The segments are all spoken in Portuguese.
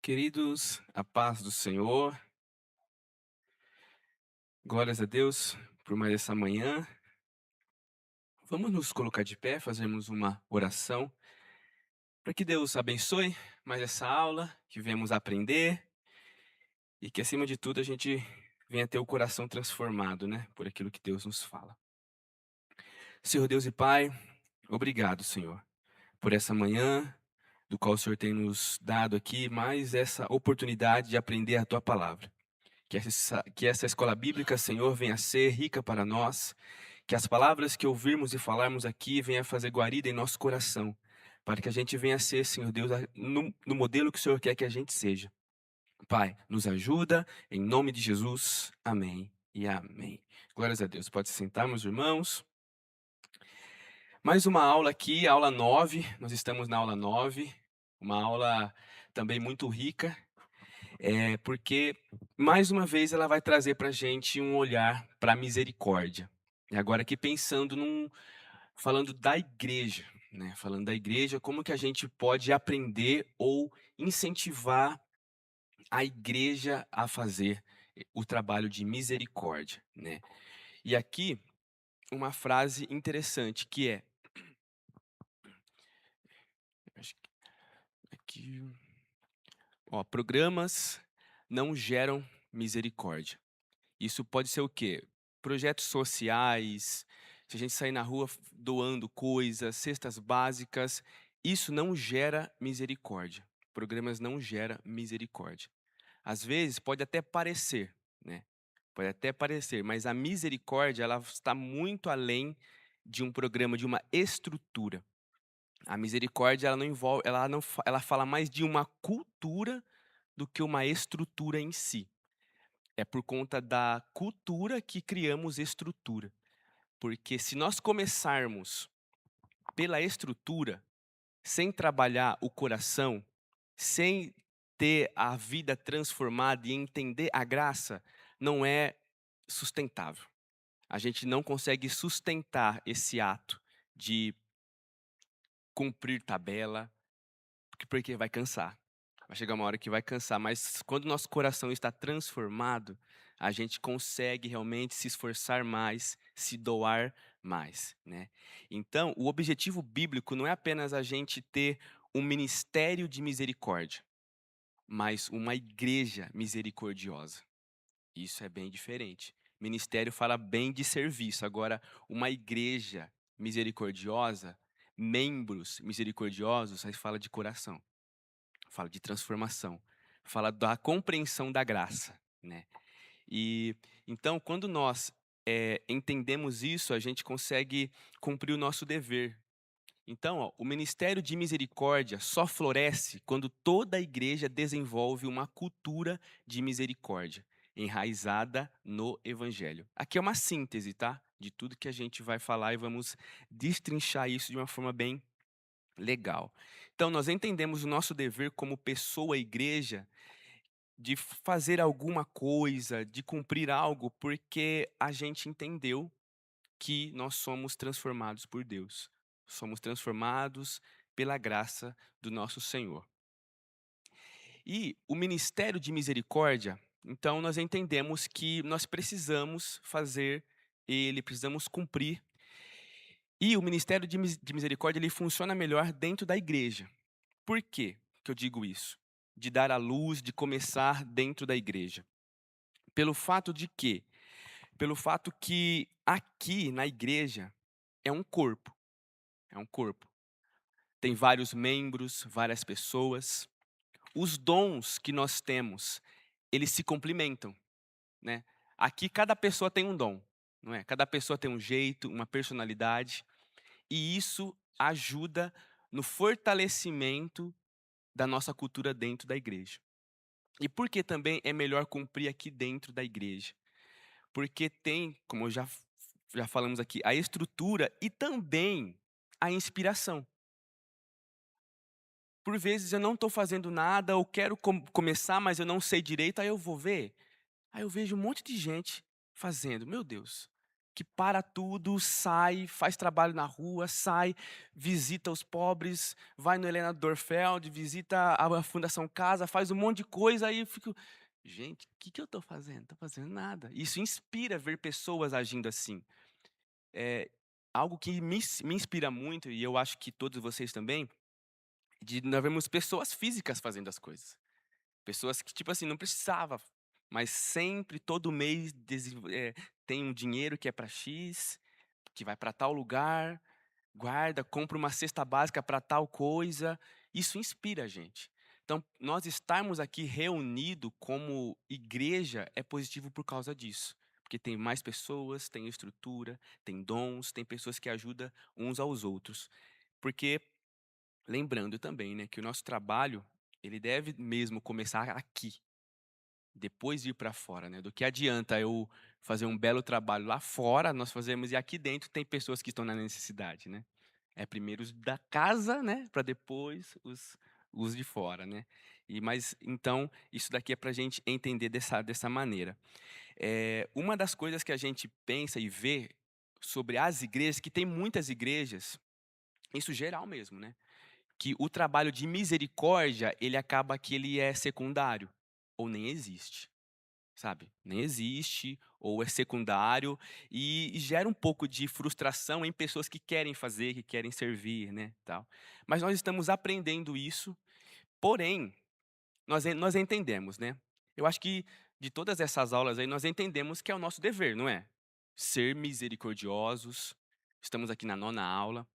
Queridos, a paz do Senhor, glórias a Deus por mais essa manhã. Vamos nos colocar de pé, fazermos uma oração para que Deus abençoe mais essa aula, que venhamos aprender e que, acima de tudo, a gente venha ter o coração transformado, né, por aquilo que Deus nos fala. Senhor Deus e Pai, obrigado, Senhor, por essa manhã, do qual o Senhor tem nos dado aqui mais essa oportunidade de aprender a Tua palavra. Que essa escola bíblica, Senhor, venha ser rica para nós, que as palavras que ouvirmos e falarmos aqui venham fazer guarida em nosso coração, para que a gente venha ser, Senhor Deus, no modelo que o Senhor quer que a gente seja. Pai, nos ajuda, em nome de Jesus. Amém e amém. Glórias a Deus. Pode se sentar, meus irmãos. Mais uma aula aqui, aula 9. Nós estamos na aula 9, uma aula também muito rica. Porque, mais uma vez, ela vai trazer para a gente um olhar para a misericórdia. E agora aqui pensando falando da igreja, né? Falando da igreja, como que a gente pode aprender ou incentivar a igreja a fazer o trabalho de misericórdia, né? E aqui, uma frase interessante que é, acho que aqui, ó, programas não geram misericórdia. Isso pode ser o quê? Projetos sociais, se a gente sair na rua doando coisas, cestas básicas, isso não gera misericórdia. Programas não geram misericórdia. Às vezes pode até parecer, né? Pode até parecer, mas a misericórdia ela está muito além de um programa, de uma estrutura. A misericórdia ela não envolve, ela não, ela fala mais de uma cultura do que uma estrutura em si. É por conta da cultura que criamos estrutura. Porque se nós começarmos pela estrutura, sem trabalhar o coração, sem ter a vida transformada e entender a graça, não é sustentável. A gente não consegue sustentar esse ato de cumprir tabela, porque vai cansar. Vai chegar uma hora que vai cansar, mas quando nosso coração está transformado, a gente consegue realmente se esforçar mais, se doar mais, né? Então, o objetivo bíblico não é apenas a gente ter um ministério de misericórdia, mas uma igreja misericordiosa. Isso é bem diferente. Ministério fala bem de serviço, agora uma igreja misericordiosa, membros misericordiosos, aí fala de coração. Fala de transformação, fala da compreensão da graça, né. E, então, quando nós, entendemos isso, a gente consegue cumprir o nosso dever. Então, ó, o ministério de misericórdia só floresce quando toda a igreja desenvolve uma cultura de misericórdia, enraizada no evangelho. Aqui é uma síntese, tá, de tudo que a gente vai falar e vamos destrinchar isso de uma forma bem legal. Então, nós entendemos o nosso dever como pessoa igreja de fazer alguma coisa, de cumprir algo, porque a gente entendeu que nós somos transformados por Deus. Somos transformados pela graça do nosso Senhor. E o ministério de misericórdia, então nós entendemos que nós precisamos fazer ele, precisamos cumprir. E o ministério de misericórdia ele funciona melhor dentro da igreja. Por quê que eu digo isso? De dar à luz, de começar dentro da igreja. Pelo fato de quê? Pelo fato que aqui na igreja é um corpo, é um corpo. Tem vários membros, várias pessoas. Os dons que nós temos, eles se complementam, né? Aqui cada pessoa tem um dom, não é? Cada pessoa tem um jeito, uma personalidade, e isso ajuda no fortalecimento da nossa cultura dentro da igreja. E por que também é melhor cumprir aqui dentro da igreja? Porque tem, como já falamos aqui, a estrutura e também a inspiração. Por vezes eu não estou fazendo nada, ou quero começar, mas eu não sei direito, aí eu vou ver. Aí eu vejo um monte de gente fazendo. Meu Deus, que para tudo, sai, faz trabalho na rua, sai, visita os pobres, vai no Helena Dorfeld, visita a Fundação Casa, faz um monte de coisa, aí eu fico, gente, o que que eu estou fazendo? Não estou fazendo nada. Isso inspira ver pessoas agindo assim. É algo que me inspira muito, e eu acho que todos vocês também, de nós vemos pessoas físicas fazendo as coisas. Pessoas que, tipo assim, não precisava, mas sempre, todo mês, tem um dinheiro que é para X, que vai para tal lugar, guarda, compra uma cesta básica para tal coisa. Isso inspira a gente. Então, nós estarmos aqui reunidos como igreja é positivo por causa disso. Porque tem mais pessoas, tem estrutura, tem dons, tem pessoas que ajudam uns aos outros. Porque, lembrando também, né, que o nosso trabalho, ele deve mesmo começar aqui, depois ir para fora, né? Do que adianta eu fazer um belo trabalho lá fora, nós fazemos e aqui dentro tem pessoas que estão na necessidade, né? É primeiro os da casa, né, para depois os de fora, né? Mas então isso daqui é para a gente entender dessa maneira. Uma das coisas que a gente pensa e vê sobre as igrejas, que tem muitas igrejas, isso geral mesmo, né? Que o trabalho de misericórdia ele acaba que ele é secundário ou nem existe. Sabe, nem existe, ou é secundário, e gera um pouco de frustração em pessoas que querem fazer, que querem servir, né, tal. Mas nós estamos aprendendo isso, porém, nós entendemos, né. Eu acho que de todas essas aulas aí, nós entendemos que é o nosso dever, não é? Ser misericordiosos, estamos aqui na nona aula,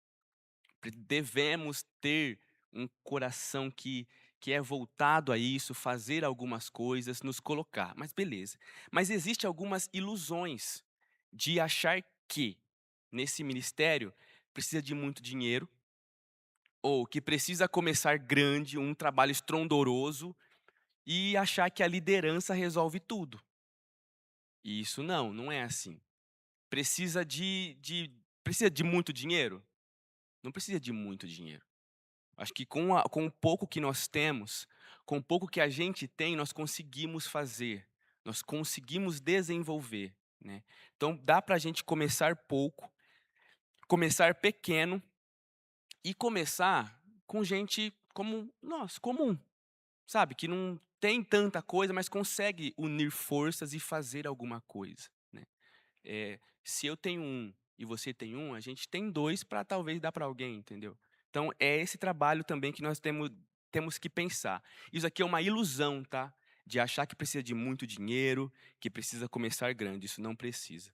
devemos ter um coração que é voltado a isso, fazer algumas coisas, nos colocar. Mas beleza. Mas existe algumas ilusões de achar que nesse ministério precisa de muito dinheiro ou que precisa começar grande, um trabalho estrondoroso e achar que a liderança resolve tudo. E isso não é assim. Precisa de muito dinheiro? Não precisa de muito dinheiro. Acho que com o pouco que nós temos, com o pouco que a gente tem, nós conseguimos fazer, nós conseguimos desenvolver, né. Então dá para a gente começar pouco, começar pequeno e começar com gente como nós, comum, sabe, que não tem tanta coisa, mas consegue unir forças e fazer alguma coisa, né. Se eu tenho um e você tem um, a gente tem 2 para talvez dar para alguém, entendeu. Então é esse trabalho também que nós temos que pensar. Isso aqui é uma ilusão, tá, de achar que precisa de muito dinheiro, que precisa começar grande, isso não precisa.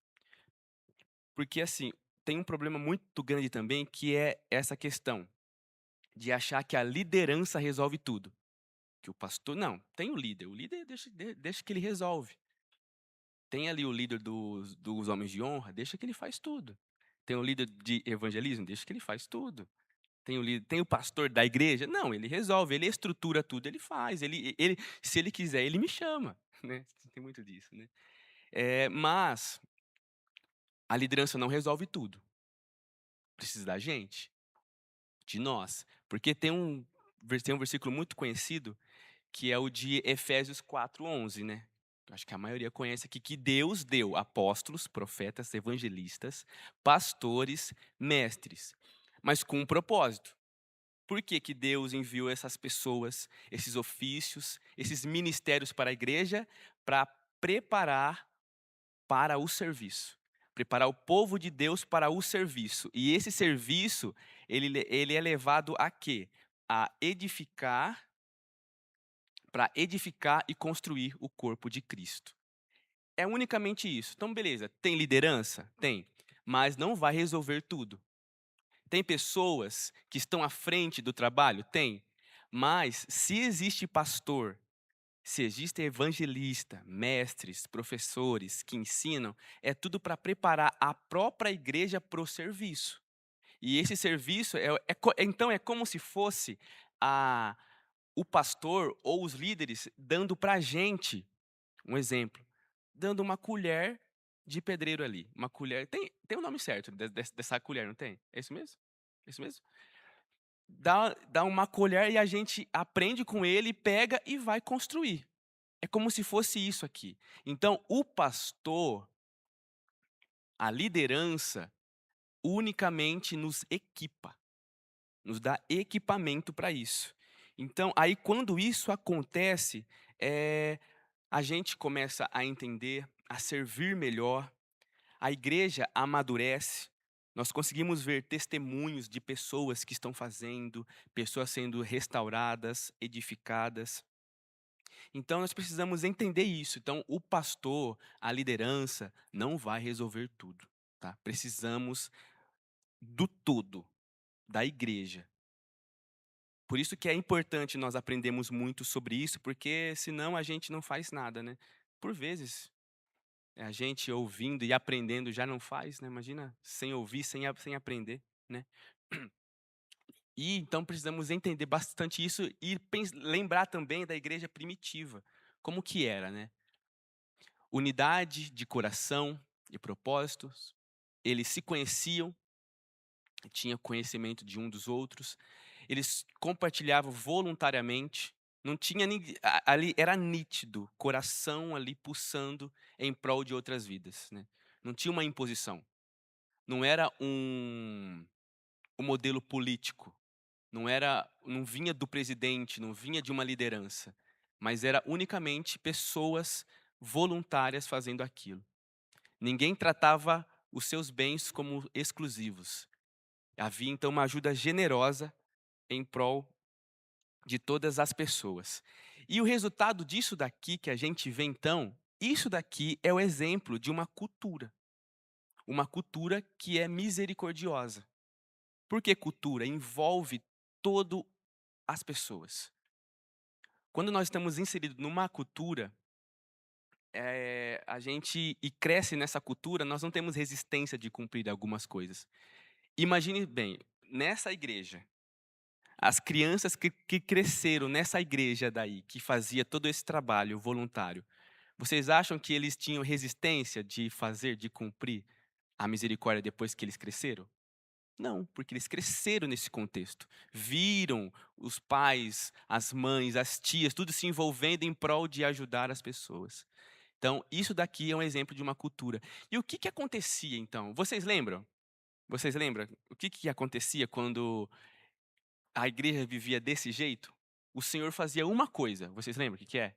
Porque, assim, tem um problema muito grande também, que é essa questão de achar que a liderança resolve tudo, que o pastor não, tem o líder deixa que ele resolve. Tem ali o líder dos homens de honra, deixa que ele faz tudo. Tem o líder de evangelismo, deixa que ele faz tudo. Tem o pastor da igreja, não, ele resolve, ele estrutura tudo, ele faz, ele se ele quiser, ele me chama, né, tem muito disso, né. Mas a liderança não resolve tudo, precisa da gente, de nós, porque tem um versículo muito conhecido que é o de Efésios 4:11, né. Eu acho que a maioria conhece aqui, que Deus deu apóstolos, profetas, evangelistas, pastores, mestres, mas com um propósito. Por que que Deus enviou essas pessoas, esses ofícios, esses ministérios para a igreja? Para preparar para o serviço. Preparar o povo de Deus para o serviço. E esse serviço, ele é levado a quê? A edificar para edificar e construir o corpo de Cristo. É unicamente isso. Então, beleza, tem liderança? Tem. Mas não vai resolver tudo. Tem pessoas que estão à frente do trabalho? Tem. Mas se existe pastor, se existe evangelista, mestres, professores que ensinam, é tudo para preparar a própria igreja para o serviço. E esse serviço então é como se fosse a o pastor ou os líderes dando para a gente, um exemplo, dando uma colher de pedreiro ali, uma colher tem o nome certo dessa colher, não tem? É isso mesmo? É isso mesmo? Dá uma colher e a gente aprende com ele, pega e vai construir. É como se fosse isso aqui. Então o pastor, A liderança unicamente nos equipa, nos dá equipamento para isso. Então, aí quando isso acontece, a gente começa a entender, a servir melhor, a igreja amadurece, nós conseguimos ver testemunhos de pessoas que estão fazendo, pessoas sendo restauradas, edificadas. Então nós precisamos entender isso. Então o pastor, a liderança, não vai resolver tudo, tá? Precisamos do todo, da igreja. Por isso que é importante nós aprendermos muito sobre isso, porque senão a gente não faz nada, né? Por vezes, a gente ouvindo e aprendendo já não faz, né? Imagina sem ouvir, sem aprender, né? E então precisamos entender bastante isso e lembrar também da igreja primitiva, como que era, né? Unidade de coração e propósitos, eles se conheciam, tinham conhecimento de um dos outros, eles compartilhavam voluntariamente, não tinha ali era nítido, coração ali pulsando em prol de outras vidas, né? Não tinha uma imposição, não era um modelo político, não vinha do presidente, não vinha de uma liderança, mas era unicamente pessoas voluntárias fazendo aquilo. Ninguém tratava os seus bens como exclusivos. Havia então uma ajuda generosa em prol de todas as pessoas. E o resultado disso daqui que a gente vê então, isso daqui é o exemplo de uma cultura que é misericordiosa. Por que cultura? Envolve todo as pessoas. Quando nós estamos inseridos numa cultura, a gente e cresce nessa cultura, nós não temos resistência de cumprir algumas coisas. Imagine bem, nessa igreja, as crianças que cresceram nessa igreja daí, que fazia todo esse trabalho voluntário, vocês acham que eles tinham resistência de fazer, de cumprir a misericórdia depois que eles cresceram? Não, porque eles cresceram nesse contexto. Viram os pais, as mães, as tias, tudo se envolvendo em prol de ajudar as pessoas. Então, isso daqui é um exemplo de uma cultura. E o que que acontecia então? Vocês lembram? Vocês lembram o que que acontecia quando a igreja vivia desse jeito? O Senhor fazia uma coisa, vocês lembram o que que é?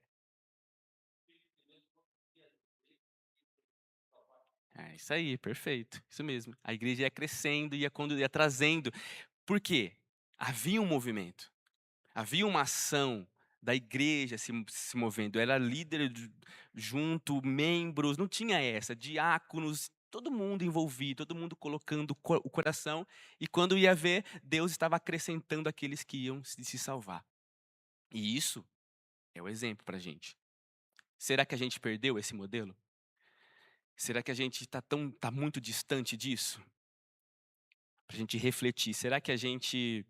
É isso aí, perfeito, isso mesmo. A igreja ia crescendo, ia trazendo. Por quê? Havia um movimento, havia uma ação da igreja se movendo. Era líder junto, membros, não tinha essa, diáconos, todo mundo envolvido, todo mundo colocando o coração. E quando ia ver, Deus estava acrescentando aqueles que iam se salvar. E isso é o exemplo para a gente. Será que a gente perdeu esse modelo? Será que a gente tá muito distante disso? Para a gente refletir. Será que a gente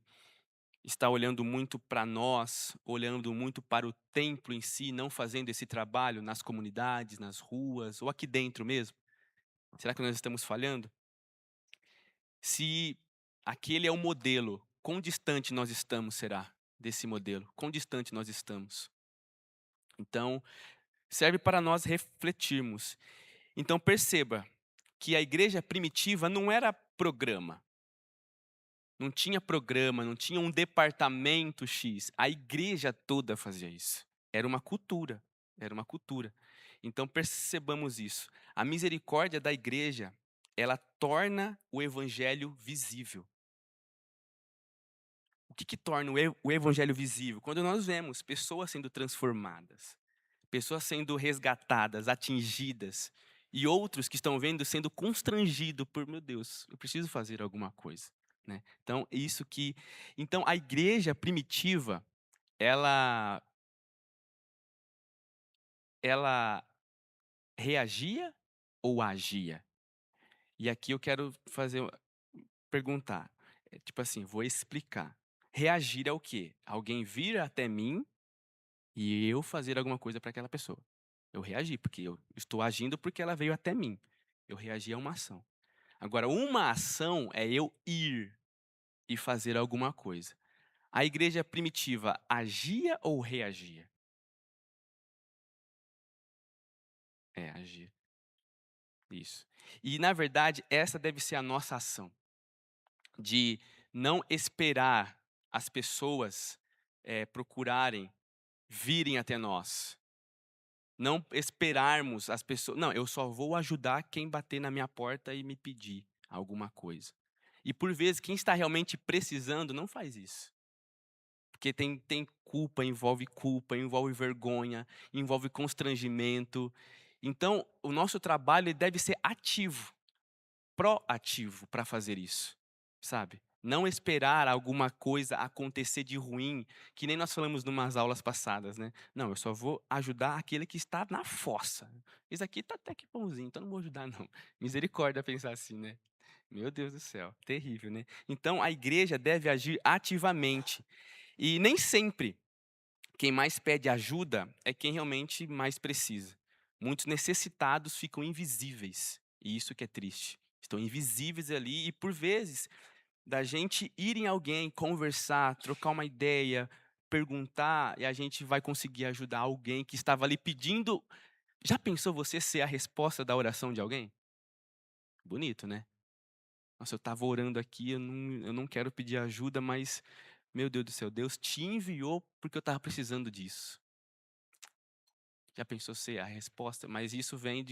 está olhando muito para nós, olhando muito para o templo em si, não fazendo esse trabalho nas comunidades, nas ruas ou aqui dentro mesmo? Será que nós estamos falhando? Se aquele é o modelo, quão distante nós estamos, será, desse modelo? Quão distante nós estamos? Então, serve para nós refletirmos. Então, perceba que a igreja primitiva não era programa. Não tinha programa, não tinha um departamento X. A igreja toda fazia isso. Era uma cultura, era uma cultura. Então percebamos isso. A misericórdia da igreja, ela torna o evangelho visível. O que que torna o evangelho visível? Quando nós vemos pessoas sendo transformadas, pessoas sendo resgatadas, atingidas, e outros que estão vendo sendo constrangidos por, meu Deus, eu preciso fazer alguma coisa, né? Então, então a igreja primitiva, ela ela reagia ou agia? E aqui eu quero perguntar, tipo assim, vou explicar. Reagir é o quê? Alguém vir até mim e eu fazer alguma coisa para aquela pessoa. Eu reagi, porque eu estou agindo porque ela veio até mim. Eu reagi a uma ação. Agora, uma ação é eu ir e fazer alguma coisa. A igreja primitiva agia ou reagia? É, agia. Isso. E, na verdade, essa deve ser a nossa ação, de não esperar as pessoas, procurarem, virem até nós. Não esperarmos as pessoas não, eu só vou ajudar quem bater na minha porta e me pedir alguma coisa. E, por vezes, quem está realmente precisando não faz isso. Porque tem culpa, envolve vergonha, envolve constrangimento. Então, o nosso trabalho ele deve ser ativo, proativo para fazer isso, sabe. Não esperar alguma coisa acontecer de ruim, que nem nós falamos numas aulas passadas, né. "Não, eu só vou ajudar aquele que está na fossa. Esse aqui tá até que bonzinho, então não vou ajudar não". Misericórdia pensar assim, né. Meu Deus do céu, terrível, né. Então a igreja deve agir ativamente, e nem sempre quem mais pede ajuda é quem realmente mais precisa. Muitos necessitados ficam invisíveis, e isso que é triste. Estão invisíveis ali e, por vezes, da gente ir em alguém, conversar, trocar uma ideia, perguntar, e a gente vai conseguir ajudar alguém que estava ali pedindo. Já pensou você ser a resposta da oração de alguém? Bonito, né? Nossa, eu estava orando aqui, eu não quero pedir ajuda, mas, meu Deus do céu, Deus te enviou porque eu estava precisando disso. Já pensou ser a resposta? Mas isso vem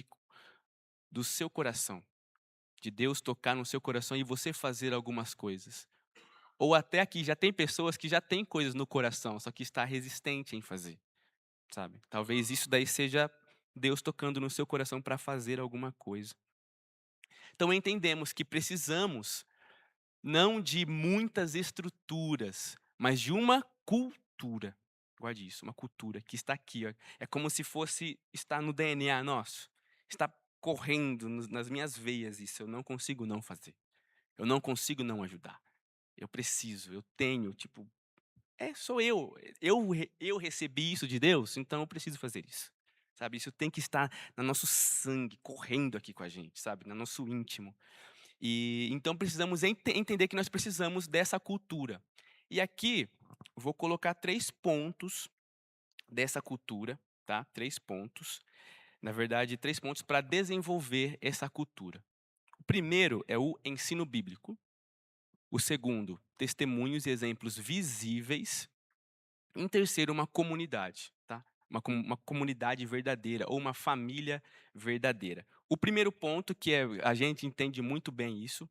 do seu coração, de Deus tocar no seu coração e você fazer algumas coisas. Ou até aqui, já tem pessoas que já têm coisas no coração, só que está resistente em fazer, sabe. Talvez isso daí seja Deus tocando no seu coração para fazer alguma coisa. Então entendemos que precisamos não de muitas estruturas, mas de uma cultura. Guarde isso, uma cultura que está aqui, ó. É como se fosse está no DNA nosso. Está correndo nas minhas veias isso, eu não consigo não fazer. Eu não consigo não ajudar. Eu preciso, eu tenho, tipo, sou eu. Eu recebi isso de Deus, então eu preciso fazer isso. Sabe, isso tem que estar no nosso sangue, correndo aqui com a gente, sabe, no nosso íntimo. E então precisamos entender que nós precisamos dessa cultura. E aqui vou colocar 3 pontos dessa cultura, tá? 3 pontos, na verdade 3 pontos para desenvolver essa cultura. O primeiro é o ensino bíblico, o segundo, testemunhos e exemplos visíveis, e em terceiro, uma comunidade, tá? Uma comunidade verdadeira ou uma família verdadeira. O primeiro ponto que a gente entende muito bem isso,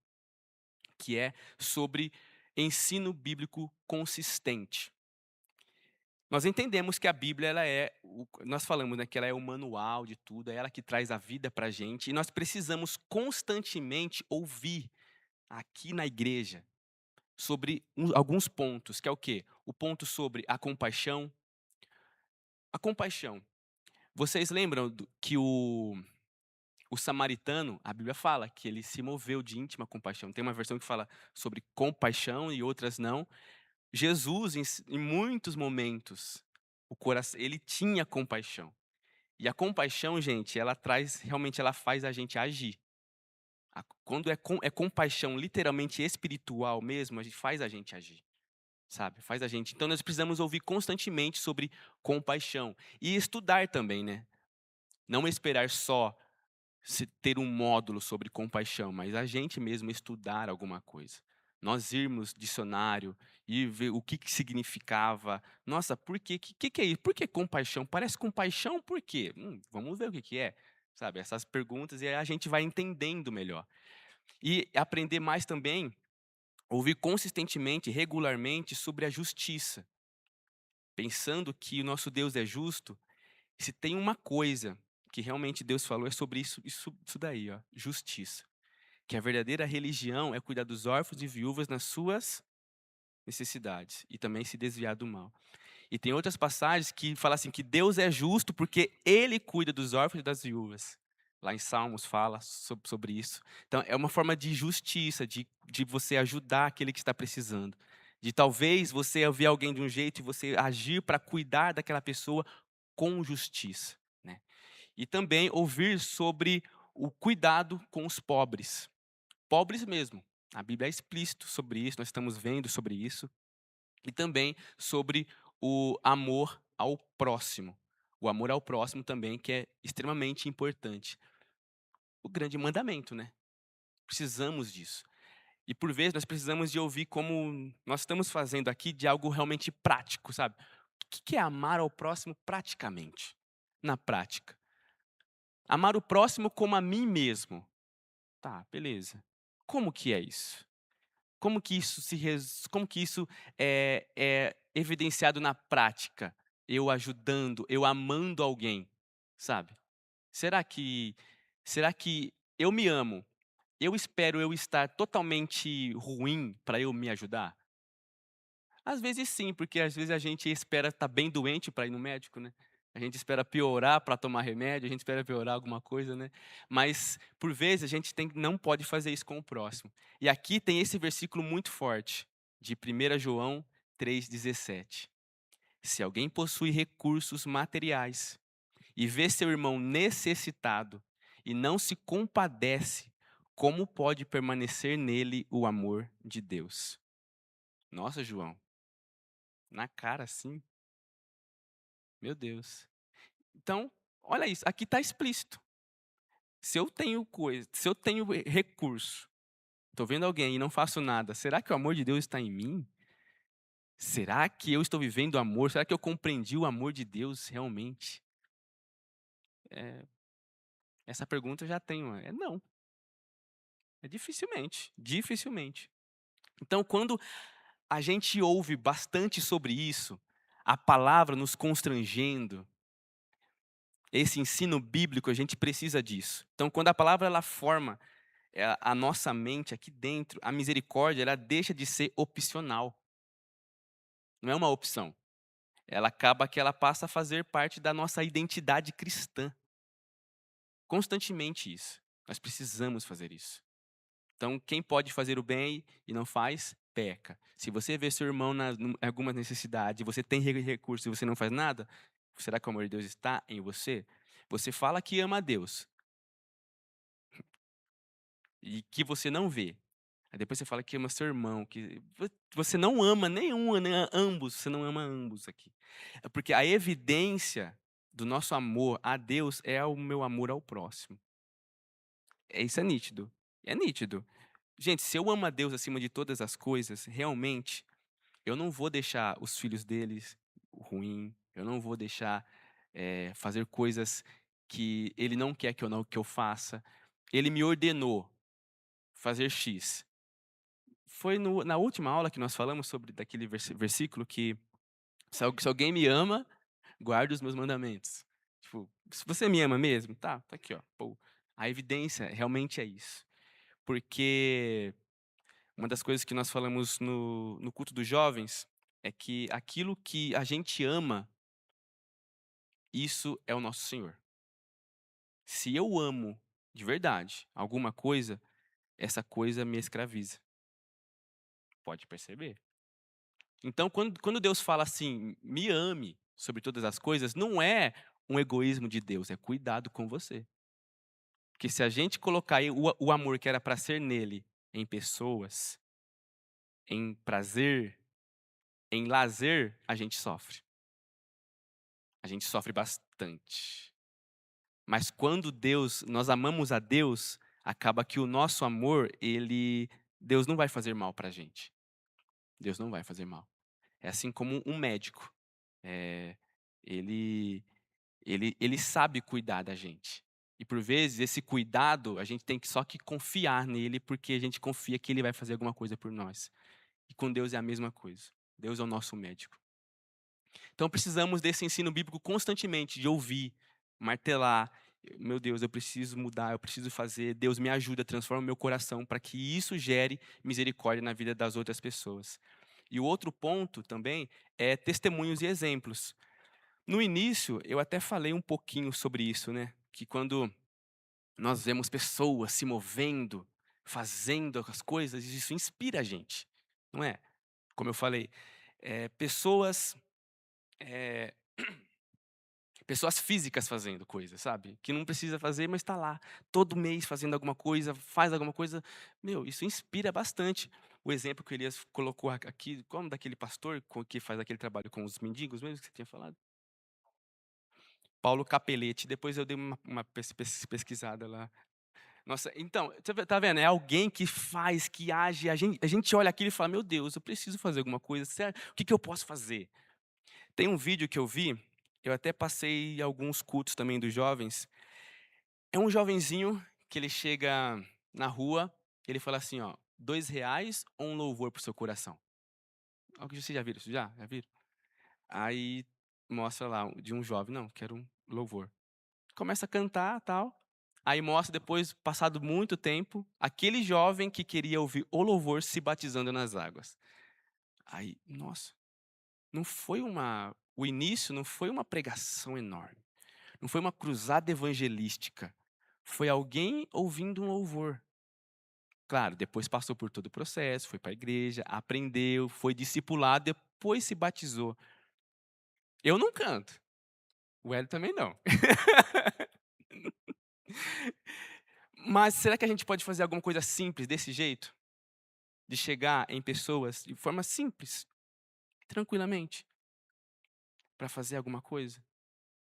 que é sobre ensino bíblico consistente. Nós entendemos que a Bíblia ela nós falamos, né, que ela é o manual de tudo, é ela que traz a vida para a gente, e nós precisamos constantemente ouvir aqui na igreja sobre alguns pontos, que é o quê? O ponto sobre a compaixão. A compaixão. Vocês lembram que o samaritano, a Bíblia fala que ele se moveu de íntima compaixão. Tem uma versão que fala sobre compaixão e outras não. Jesus, em muitos momentos, o coração, ele tinha compaixão. E a compaixão, gente, ela traz, realmente ela faz a gente agir. Quando é compaixão literalmente espiritual mesmo, a gente faz a gente agir, sabe? Faz a gente. Então nós precisamos ouvir constantemente sobre compaixão e estudar também, né? Não esperar só ter um módulo sobre compaixão, mas a gente mesmo estudar alguma coisa. Nós irmos dicionário e ver o que significava. Nossa, por quê? Que é isso? Por que compaixão? Parece compaixão por quê? Vamos ver o que é. Sabe, essas perguntas e aí a gente vai entendendo melhor. E aprender mais também, ouvir consistentemente, regularmente sobre a justiça. Pensando que o nosso Deus é justo, se tem uma coisa que realmente Deus falou é sobre isso daí, ó, justiça. Que a verdadeira religião é cuidar dos órfãos e viúvas nas suas necessidades e também se desviar do mal. E tem outras passagens que falam assim que Deus é justo porque ele cuida dos órfãos e das viúvas. Lá em Salmos fala sobre isso. Então é uma forma de justiça, de você ajudar aquele que está precisando. De talvez você ouvir alguém de um jeito e você agir para cuidar daquela pessoa com justiça, né. E também ouvir sobre o cuidado com os pobres. Pobres mesmo. A Bíblia é explícito sobre isso, nós estamos vendo sobre isso. E também sobre o amor ao próximo. O amor ao próximo também, que é extremamente importante. o grande mandamento, né? Precisamos disso. E por vezes nós precisamos de ouvir como nós estamos fazendo aqui de algo realmente prático, sabe? O que é amar ao próximo praticamente? Na prática. Amar o próximo como a mim mesmo. Tá, beleza. Como que é isso? Como que isso é evidenciado na prática? Eu ajudando, eu amando alguém, sabe? Será que será que eu me amo, eu espero eu estar totalmente ruim para eu me ajudar? Às vezes sim, porque às vezes a gente espera estar bem doente para ir no médico, né. A gente espera piorar para tomar remédio, a gente espera piorar alguma coisa, né. Mas, por vezes, a gente não pode fazer isso com o próximo. E aqui tem esse versículo muito forte, de 1 João 3,17. Se alguém possui recursos materiais e vê seu irmão necessitado e não se compadece, como pode permanecer nele o amor de Deus? Nossa, João, na cara assim, meu Deus. Então, olha isso, aqui está explícito. Se eu tenho recurso, estou vendo alguém e não faço nada, será que o amor de Deus está em mim? Será que eu estou vivendo amor? Será que eu compreendi o amor de Deus realmente? Eh, essa pergunta eu já tenho. É não, é dificilmente, dificilmente. Então, quando a gente ouve bastante sobre isso, a palavra nos constrangendo, esse ensino bíblico, a gente precisa disso. Então, quando a palavra ela forma a nossa mente aqui dentro, a misericórdia ela deixa de ser opcional. Não é uma opção. Ela acaba que ela passa a fazer parte da nossa identidade cristã. Constantemente isso. Nós precisamos fazer isso. Então, quem pode fazer o bem e não faz, peca. Se você vê seu irmão em alguma necessidade, você tem recurso e você não faz nada, será que o amor de Deus está em você? Você fala que ama a Deus e que você não vê. Aí depois você fala que ama seu irmão, que você não ama nenhum, né, ambos, você não ama ambos aqui. É porque a evidência do nosso amor a Deus é o meu amor ao próximo. Isso é nítido, é nítido. Gente, se eu amo a Deus acima de todas as coisas, realmente, eu não vou deixar os filhos deles ruim, eu não vou deixar, fazer coisas que ele não quer que eu faça. Ele me ordenou fazer X. Foi na última aula que nós falamos sobre daquele versículo que se alguém me ama, guarda os meus mandamentos. Tipo, se você me ama mesmo, tá aqui ó, pô, a evidência realmente é isso. Porque uma das coisas que nós falamos no culto dos jovens é que aquilo que a gente ama, isso é o nosso Senhor. Se eu amo de verdade alguma coisa, essa coisa me escraviza. Pode perceber? Então, quando Deus fala assim: "Me ame sobre todas as coisas", não é um egoísmo de Deus, é cuidado com você. Porque se a gente colocar aí o amor que era para ser nele em pessoas, em prazer, em lazer, a gente sofre. A gente sofre bastante. Mas quando nós amamos a Deus, acaba que o nosso amor, Deus não vai fazer mal pra gente. Deus não vai fazer mal. É assim como um médico. Eh, ele ele sabe cuidar da gente. E por vezes esse cuidado, a gente tem que só que confiar nele, porque a gente confia que ele vai fazer alguma coisa por nós. E com Deus é a mesma coisa. Deus é o nosso médico. Então precisamos desse ensino bíblico constantemente, de ouvir, martelar. Meu Deus, eu preciso mudar, eu preciso fazer. Deus me ajuda, transforma o meu coração para que isso gere misericórdia na vida das outras pessoas. E o outro ponto também é testemunhos e exemplos. No início, eu até falei um pouquinho sobre isso, né? Que quando nós vemos pessoas se movendo, fazendo as coisas, isso inspira a gente, não é? Como eu falei, pessoas, eh, pessoas físicas fazendo coisas, sabe? Que não precisa fazer, mas está lá, todo mês fazendo alguma coisa, faz alguma coisa. Meu, isso inspira bastante. O exemplo que o Elias colocou aqui, como daquele pastor que faz aquele trabalho com os mendigos mesmo que você tinha falado? Paulo Capelletti, depois eu dei uma pesquisada lá. Nossa, então, você tá vendo? É alguém que faz, que age, a gente olha aquilo e fala: "Meu Deus, eu preciso fazer alguma coisa, o que que eu posso fazer?". Tem um vídeo que eu vi, eu até passei alguns cultos também dos jovens, é um jovenzinho que ele chega na rua, ele fala assim, ó: "R$ 2 ou um louvor para o seu coração?". Vocês já viram isso já? Já viram? Aí mostra lá de um jovem: "Não, quero um louvor". Começa a cantar, tal, aí mostra depois, passado muito tempo, aquele jovem que queria ouvir o louvor se batizando nas águas. Aí, nossa, não foi uma o início não foi uma pregação enorme, não foi uma cruzada evangelística, foi alguém ouvindo um louvor. Claro, depois passou por todo o processo, foi para a igreja, aprendeu, foi discipulado, depois se batizou. Eu não canto, o Hélio também não. Mas será que a gente pode fazer alguma coisa simples desse jeito? De chegar em pessoas de forma simples, tranquilamente, para fazer alguma coisa,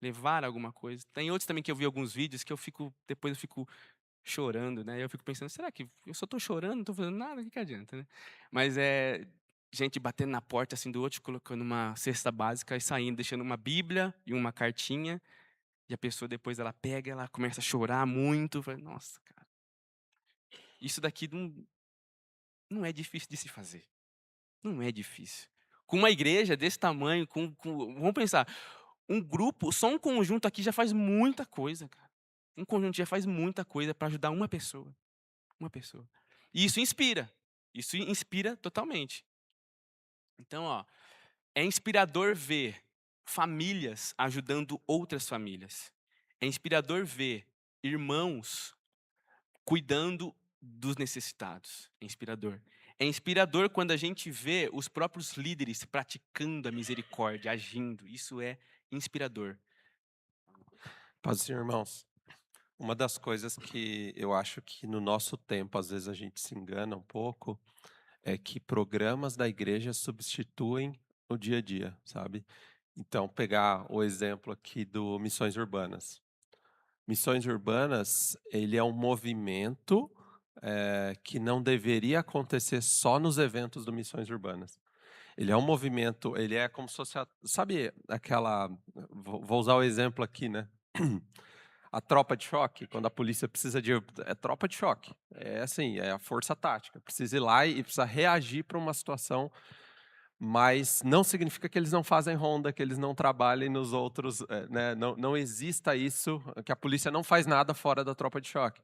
levar alguma coisa. Tem outros também que eu vi alguns vídeos que depois eu fico chorando, né, eu fico pensando: "Será que eu só estou chorando, não estou fazendo nada, o que que adianta, né?". Mas é gente batendo na porta, assim, do outro, colocando uma cesta básica e saindo, deixando uma bíblia e uma cartinha, e a pessoa depois ela pega, ela começa a chorar muito, fala: "Nossa, cara, isso daqui não é difícil de se fazer". Não é difícil. Com uma igreja desse tamanho, vamos pensar, um grupo, só um conjunto aqui já faz muita coisa, cara. Um conjunto já faz muita coisa para ajudar uma pessoa, uma pessoa. E isso inspira totalmente. Então, ó, é inspirador ver famílias ajudando outras famílias. É inspirador ver irmãos cuidando dos necessitados. É inspirador. É inspirador quando a gente vê os próprios líderes praticando a misericórdia, agindo. Isso é inspirador. Paz do Senhor, irmãos. Uma das coisas que eu acho que no nosso tempo, às vezes a gente se engana um pouco, é que programas da igreja substituem o dia a dia, sabe? Então, pegar o exemplo aqui do Missões Urbanas. Missões Urbanas, ele é um movimento que não deveria acontecer só nos eventos do Missões Urbanas. Ele é um movimento, ele é como se fosse, sabe aquela, vou usar o exemplo aqui, né? A tropa de choque, quando a polícia precisa de. É tropa de choque. É assim, é a força tática. Precisa ir lá e precisa reagir para uma situação, mas não significa que eles não fazem ronda, que eles não trabalhem nos outros. Né? Não exista isso, que a polícia não faz nada fora da tropa de choque.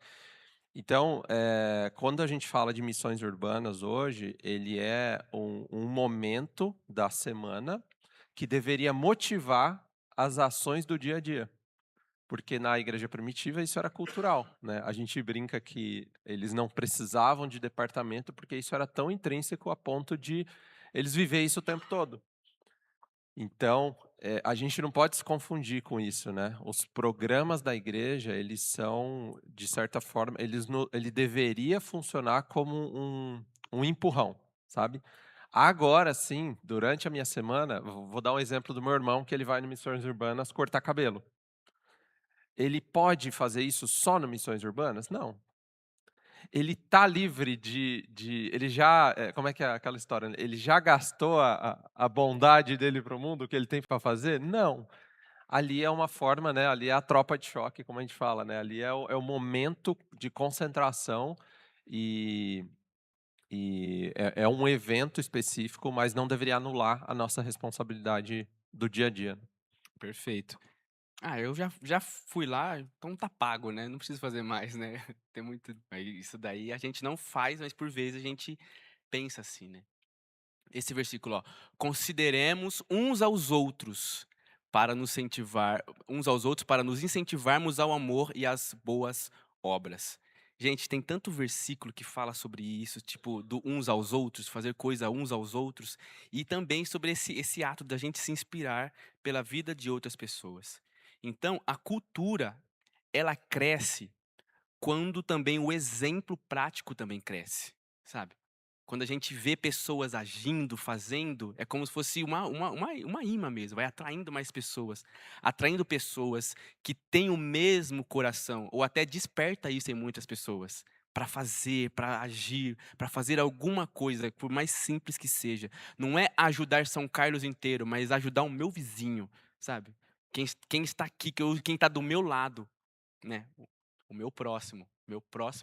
Então, quando a gente fala de missões urbanas hoje, ele é um momento da semana que deveria motivar as ações do dia a dia. Porque na igreja primitiva isso era cultural, né? A gente brinca que eles não precisavam de departamento porque isso era tão intrínseco a ponto de eles viver isso o tempo todo. Então, a gente não pode se confundir com isso, né? Os programas da igreja, eles são, de certa forma, ele deveria funcionar como um empurrão, sabe? Agora sim, durante a minha semana, vou dar um exemplo do meu irmão que ele vai no Missões Urbanas cortar cabelo. Ele pode fazer isso só no Missões Urbanas? Não. Ele está livre ele já, como é que é aquela história, né? Ele já gastou a bondade dele para o mundo, o que ele tem para fazer? Não. Ali é uma forma, né, ali é a tropa de choque, como a gente fala, né, ali é o momento de concentração e é um evento específico, mas não deveria anular a nossa responsabilidade do dia a dia. Perfeito. Eu já fui lá, então tá pago, né, não preciso fazer mais, né. Tem muito aí isso daí a gente não faz, mas por vezes a gente pensa assim, né. Esse versículo, ó: "Consideremos uns aos outros para nos incentivarmos ao amor e às boas obras". Gente, tem tanto versículo que fala sobre isso, tipo, do uns aos outros, fazer coisa uns aos outros, e também sobre esse ato da gente se inspirar pela vida de outras pessoas. Então, a cultura, ela cresce quando também o exemplo prático também cresce, sabe? Quando a gente vê pessoas agindo, fazendo, é como se fosse uma imã mesmo, vai atraindo mais pessoas, atraindo pessoas que têm o mesmo coração, ou até desperta isso em muitas pessoas, para fazer, para agir, para fazer alguma coisa, por mais simples que seja. Não é ajudar São Carlos inteiro, mas ajudar o meu vizinho, sabe? Quem está aqui, quem está do meu lado, né? O meu próximo,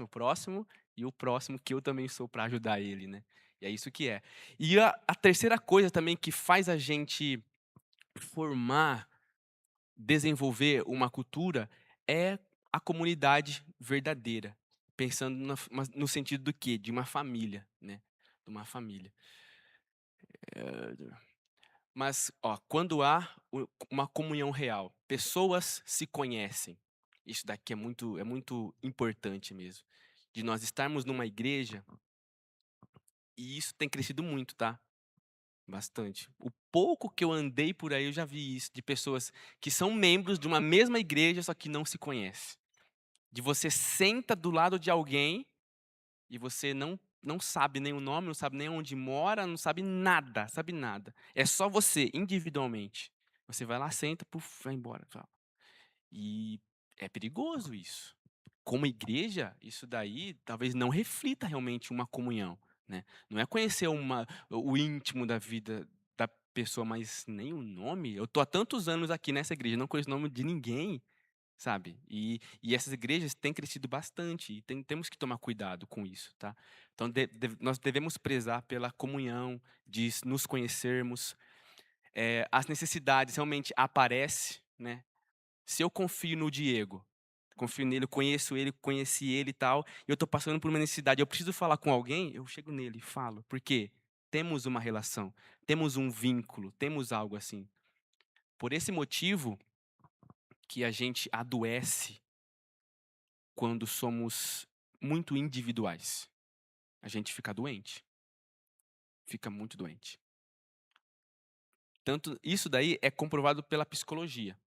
próximo e o próximo que eu também sou para ajudar ele, né. E é isso que é. E a terceira coisa também que faz a gente formar, desenvolver uma cultura é a comunidade verdadeira, pensando no sentido do quê? De uma família, né, de uma família. Mas, ó, quando há uma comunhão real, pessoas se conhecem. Isso daqui é muito importante mesmo. De nós estarmos numa igreja, e isso tem crescido muito, tá? Bastante. O pouco que eu andei por aí, eu já vi isso, de pessoas que são membros de uma mesma igreja, só que não se conhecem. De você senta do lado de alguém e você não sabe nem o nome, não sabe nem onde mora, não sabe nada, sabe nada. É só você, individualmente. Você vai lá, senta, puf, vai embora. Tal. E é perigoso isso. Como igreja, isso daí talvez não reflita realmente uma comunhão, né. Não é conhecer o íntimo da vida da pessoa, mas nem o nome. Eu tô há tantos anos aqui nessa igreja, não conheço o nome de ninguém. Sabe? E essas igrejas têm crescido bastante e temos que tomar cuidado com isso, tá? Então nós devemos prezar pela comunhão, de nos conhecermos. As necessidades realmente aparecem, né? Se eu confio no Diego, confio nele, eu conheço ele, conheci ele e tal, e eu estou passando por uma necessidade, eu preciso falar com alguém, eu chego nele e falo. Por quê? Temos uma relação, temos um vínculo, temos algo assim. Por esse motivo que a gente adoece quando somos muito individuais. A gente fica doente, fica muito doente. Tanto isso daí é comprovado pela psicologia.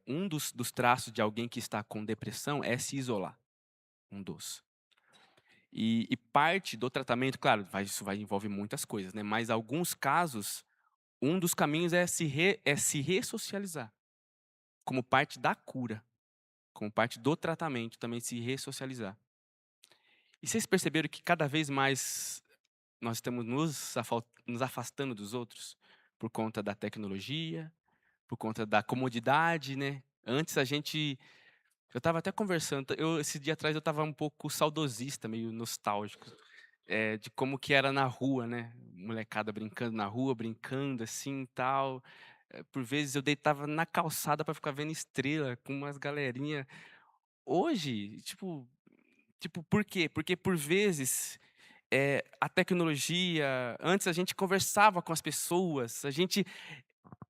Um dos traços de alguém que está com depressão é se isolar, um dos. E parte do tratamento, claro, isso vai envolve muitas coisas, né, mas alguns casos, um dos caminhos é se ressocializar, como parte da cura, como parte do tratamento, também se ressocializar. E vocês perceberam que cada vez mais nós estamos nos afastando dos outros por conta da tecnologia, por conta da comodidade, né. Antes a gente eu estava até conversando, esse dia atrás eu estava um pouco saudosista, meio nostálgico, de como que era na rua, né, molecada brincando na rua, brincando assim e tal. Por vezes eu deitava na calçada para ficar vendo estrela com umas galerinha. Hoje, por quê? Porque por vezes a tecnologia, antes a gente conversava com as pessoas,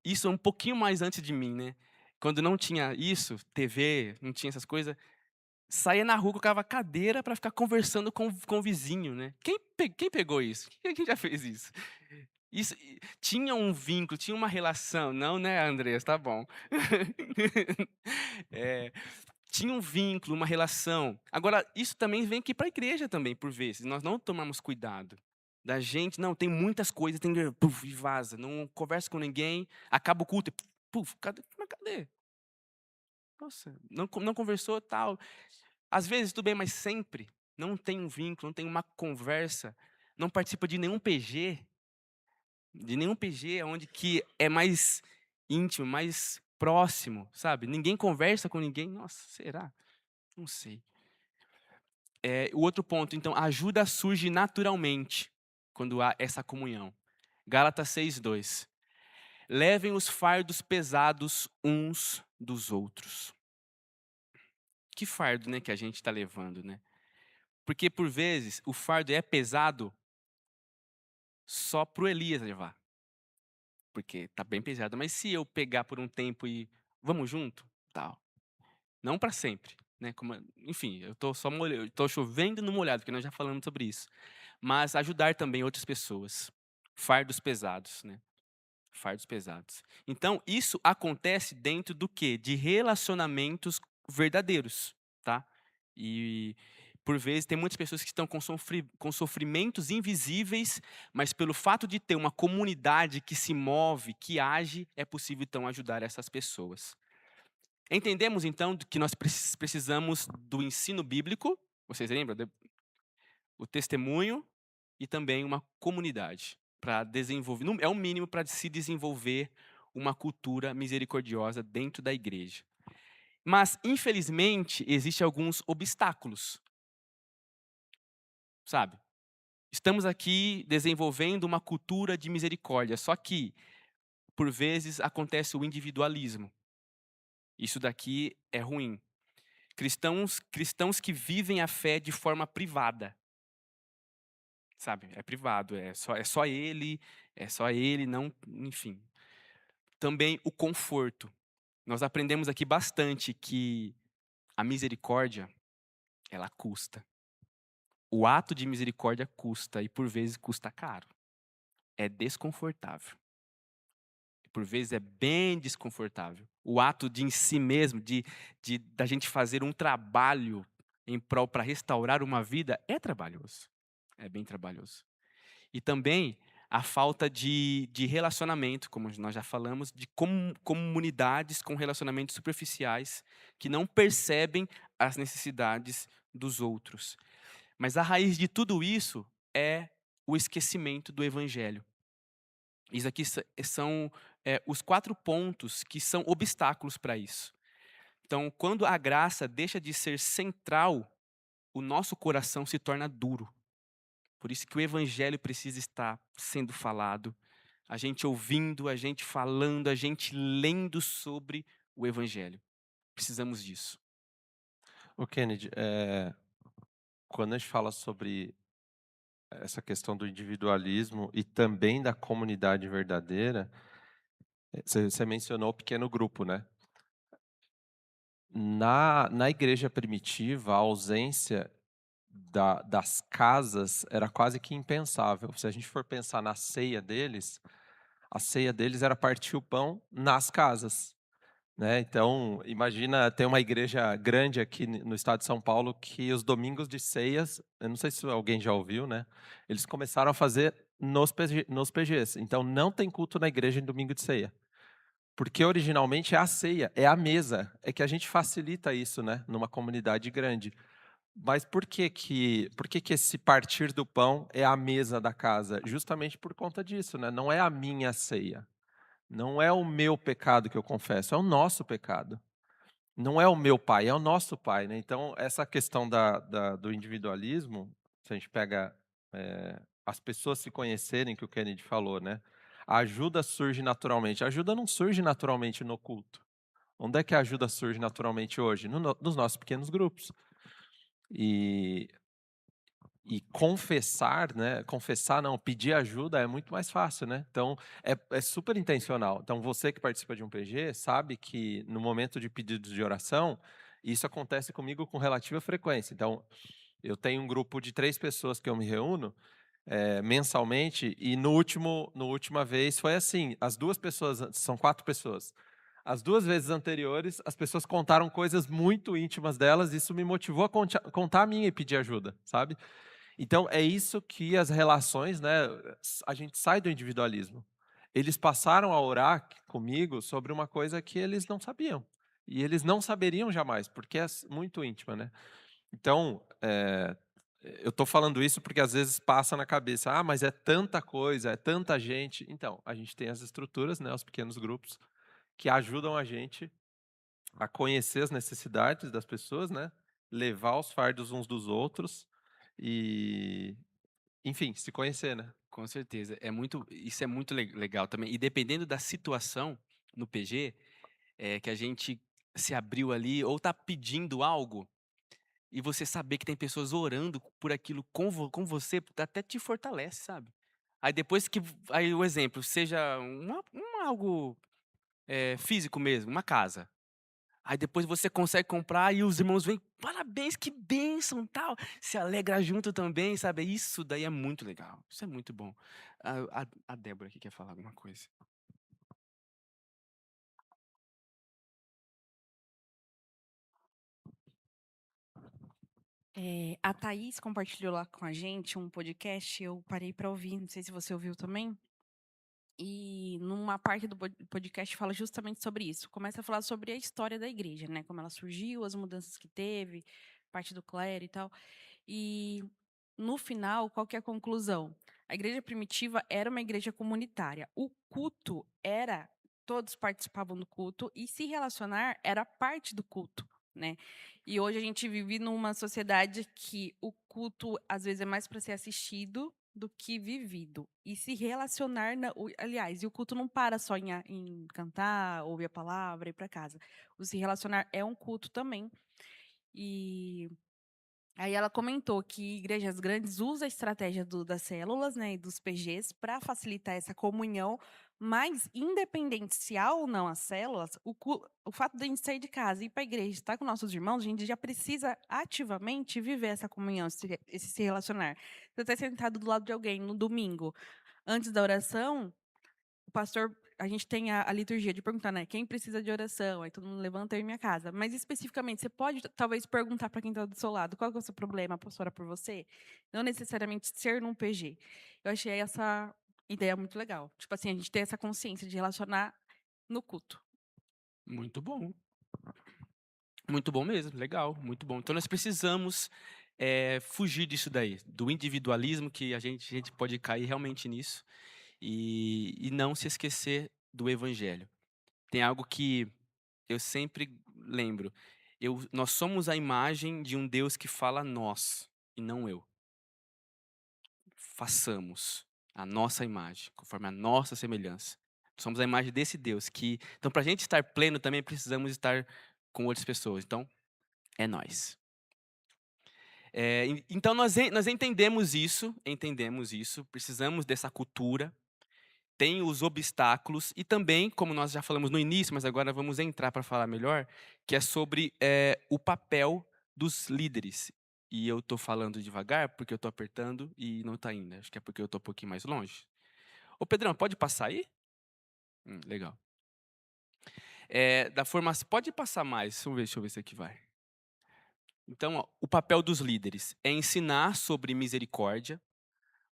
isso é um pouquinho mais antes de mim, né. Quando não tinha isso, TV, não tinha essas coisas, saía na rua, colocava cadeira para ficar conversando com o vizinho, né. Quem pegou isso? Quem já fez isso? Tinha um vínculo, tinha uma relação. Não, né, Andreas, tá bom. Eh tinha um vínculo, uma relação. Agora, isso também vem aqui para a igreja também, por vezes, nós não tomamos cuidado. Da gente não, tem muitas coisas, tem que puf, e vaza, não conversa com ninguém, acaba o culto e puf, cadê? Mas cadê? Nossa, não conversou, tal. Às vezes tudo bem, mas sempre não tem um vínculo, não tem uma conversa, não participa de nenhum PG onde que é mais íntimo, mais próximo, sabe? Ninguém conversa com ninguém. Nossa, será? Não sei. O outro ponto, então, a ajuda surge naturalmente quando há essa comunhão. Gálatas 6:2. Levem os fardos pesados uns dos outros. Que fardo, né, que a gente está levando, né? Porque por vezes o fardo é pesado só pro Elias levar, porque tá bem pesado. Mas se eu pegar por um tempo e vamos junto, tal, não para sempre, né? Enfim, eu tô chovendo no molhado, porque nós já falamos sobre isso. Mas ajudar também outras pessoas. Fardos pesados, né? Fardos pesados. Então, isso acontece dentro do quê? De relacionamentos verdadeiros, tá? E Por vezes, tem muitas pessoas que estão com sofrimentos invisíveis, mas pelo fato de ter uma comunidade que se move, que age, é possível então ajudar essas pessoas. Entendemos então que nós precisamos do ensino bíblico, vocês lembram? O testemunho e também uma comunidade para desenvolver, é o mínimo para se desenvolver uma cultura misericordiosa dentro da igreja. Mas, infelizmente, existem alguns obstáculos, sabe? Estamos aqui desenvolvendo uma cultura de misericórdia, só que, por vezes, acontece o individualismo. Isso daqui é ruim. Cristãos que vivem a fé de forma privada, sabe? É privado, é só ele, não, enfim. Também o conforto. Nós aprendemos aqui bastante que a misericórdia, ela custa. O ato de misericórdia custa e por vezes custa caro. É desconfortável. Por vezes é bem desconfortável. O ato de em si mesmo, de da gente fazer um trabalho em prol para restaurar uma vida é trabalhoso. É bem trabalhoso. E também a falta de relacionamento, como nós já falamos, de comunidades com relacionamentos superficiais que não percebem as necessidades dos outros. Mas a raiz de tudo isso é o esquecimento do evangelho. Isso aqui são os 4 pontos que são obstáculos para isso. Então, quando a graça deixa de ser central, o nosso coração se torna duro. Por isso que o evangelho precisa estar sendo falado, a gente ouvindo, a gente falando, a gente lendo sobre o evangelho. Precisamos disso. O Kennedy, quando a gente fala sobre essa questão do individualismo e também da comunidade verdadeira, você mencionou o pequeno grupo, né? Na igreja primitiva, a ausência das casas era quase que impensável. Se a gente for pensar na ceia deles, a ceia deles era partir o pão nas casas. Né? Então, imagina, tem uma igreja grande aqui no estado de São Paulo que os domingos de ceias, eu não sei se alguém já ouviu, né? Eles começaram a fazer nos PGs. Então, não tem culto na igreja em domingo de ceia. Porque originalmente é a ceia, é a mesa. É que a gente facilita isso, né? Numa comunidade grande. Mas por que que esse partir do pão é a mesa da casa? Justamente por conta disso, né? Não é a minha ceia. Não é o meu pecado que eu confesso, é o nosso pecado. Não é o meu pai, é o nosso pai, né? Então, essa questão do individualismo, se a gente pega as pessoas se conhecerem, que o Kennedy falou, né? A ajuda surge naturalmente. A ajuda não surge naturalmente no culto. Onde é que a ajuda surge naturalmente hoje? Nos nossos pequenos grupos. E, e confessar, né? Confessar não, pedir ajuda é muito mais fácil, né? Então, é super intencional. Então, você que participa de um PG sabe que no momento de pedidos de oração, isso acontece comigo com relativa frequência. Então, eu tenho um grupo de 3 pessoas que eu me reúno mensalmente, e na última vez foi assim, as 2 pessoas, são 4 pessoas. As 2 vezes anteriores, as pessoas contaram coisas muito íntimas delas, e isso me motivou a contar a minha e pedir ajuda, sabe? Então, é isso que as relações, né, a gente sai do individualismo. Eles passaram a orar comigo sobre uma coisa que eles não sabiam. E eles não saberiam jamais, porque é muito íntima, né? Então, eu estou falando isso porque às vezes passa na cabeça, mas é tanta coisa, é tanta gente. Então, a gente tem as estruturas, né, os pequenos grupos, que ajudam a gente a conhecer as necessidades das pessoas, né? Levar os fardos uns dos outros e, enfim, se conhecer, né? Com certeza. Isso é muito legal também. E dependendo da situação no PG, que a gente se abriu ali ou está pedindo algo, e você saber que tem pessoas orando por aquilo com você, até te fortalece, sabe? Aí depois que aí o exemplo seja algo, físico mesmo, uma casa. Aí depois você consegue comprar e os irmãos vêm: "Parabéns, que bênção", tal, se alegra junto também, sabe? Isso daí é muito legal, isso é muito bom. A Débora aqui quer falar alguma coisa. A Thaís compartilhou lá com a gente um podcast, eu parei para ouvir, não sei se você ouviu também. E numa parte do podcast fala justamente sobre isso. Começa a falar sobre a história da igreja, né? Como ela surgiu, as mudanças que teve, parte do clero e tal. E no final, qual que é a conclusão? A igreja primitiva era uma igreja comunitária. O culto era, todos participavam do culto e se relacionar era parte do culto, né? E hoje a gente vive numa sociedade que o culto às vezes é mais para ser assistido do que vivido. E se relacionar, aliás, e o culto não para só em cantar, ouvir a palavra e ir para casa. O se relacionar é um culto também. E aí ela comentou que igrejas grandes usam a estratégia das células, né, e dos PGs para facilitar essa comunhão, mas independente se há ou não as células, o fato de a gente sair de casa e ir para a igreja, estar com nossos irmãos, a gente já precisa ativamente viver essa comunhão, esse se relacionar. Você está sentado do lado de alguém no domingo, antes da oração, o pastor, a gente tem a liturgia de perguntar, né? Quem precisa de oração? Aí todo mundo levanta, eu e minha casa. Mas especificamente, você pode talvez perguntar para quem está do seu lado, qual que é o seu problema? Posso orar por você? Não necessariamente ser num PG. Eu achei essa ideia muito legal. Tipo assim, a gente ter essa consciência de relacionar no culto. Muito bom. Muito bom mesmo, legal, muito bom. Então nós precisamos fugir disso daí, do individualismo, que a gente pode cair realmente nisso, e não se esquecer do evangelho. Tem algo que eu sempre lembro. Nós somos a imagem de um Deus que fala nós, e não eu. Façamos a nossa imagem, conforme a nossa semelhança. Somos a imagem desse Deus que. Então, para a gente estar pleno, também precisamos estar com outras pessoas. Então, é nós. Então, nós entendemos isso, precisamos dessa cultura, tem os obstáculos, e também, como nós já falamos no início, mas agora vamos entrar para falar melhor, que é sobre o papel dos líderes. E eu estou falando devagar porque eu estou apertando e não está indo. Acho que é porque eu estou um pouquinho mais longe. Ô, Pedrão, pode passar aí? Legal. Da formação, pode passar mais. Deixa eu ver se aqui vai. Então, ó, o papel dos líderes é ensinar sobre misericórdia,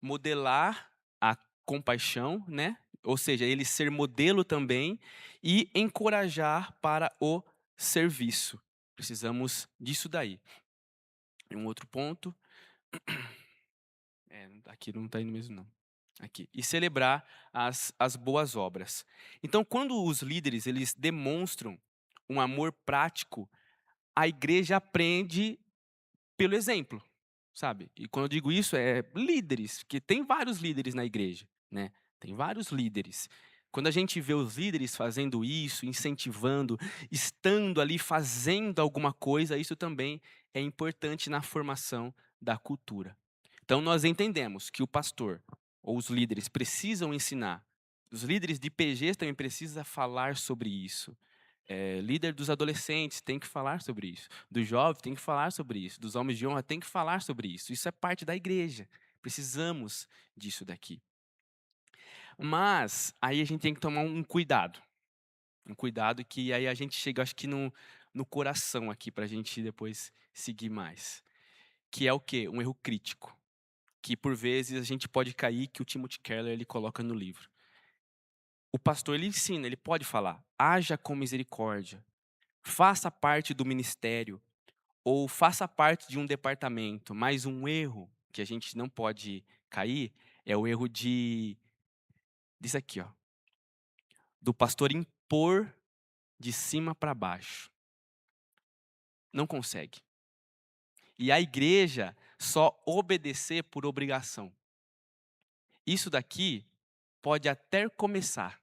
modelar a compaixão, né? Ou seja, ele ser modelo também e encorajar para o serviço. Precisamos disso daí. E um outro ponto, aqui não está indo mesmo não. Aqui. E celebrar as boas obras. Então, quando os líderes eles demonstram um amor prático, a igreja aprende pelo exemplo, sabe? E quando eu digo isso, é líderes, que tem vários líderes na igreja, né? Tem vários líderes. Quando a gente vê os líderes fazendo isso, incentivando, estando ali fazendo alguma coisa, isso também é importante na formação da cultura. Então nós entendemos que o pastor ou os líderes precisam ensinar. Os líderes de PGs também precisam falar sobre isso. Líder dos adolescentes tem que falar sobre isso. Dos jovens tem que falar sobre isso. Dos homens de honra tem que falar sobre isso. Isso é parte da igreja. Precisamos disso daqui. Mas aí a gente tem que tomar um cuidado. Um cuidado que aí a gente chega, acho que no coração aqui, para a gente depois seguir mais. Que é o quê? Um erro crítico. Que por vezes a gente pode cair, que o Timothy Keller ele coloca no livro. O pastor ele ensina, ele pode falar: haja com misericórdia, faça parte do ministério, ou faça parte de um departamento, mas um erro que a gente não pode cair é o erro disso aqui, ó, do pastor impor de cima para baixo. Não consegue. E a igreja só obedecer por obrigação. Isso daqui pode até começar.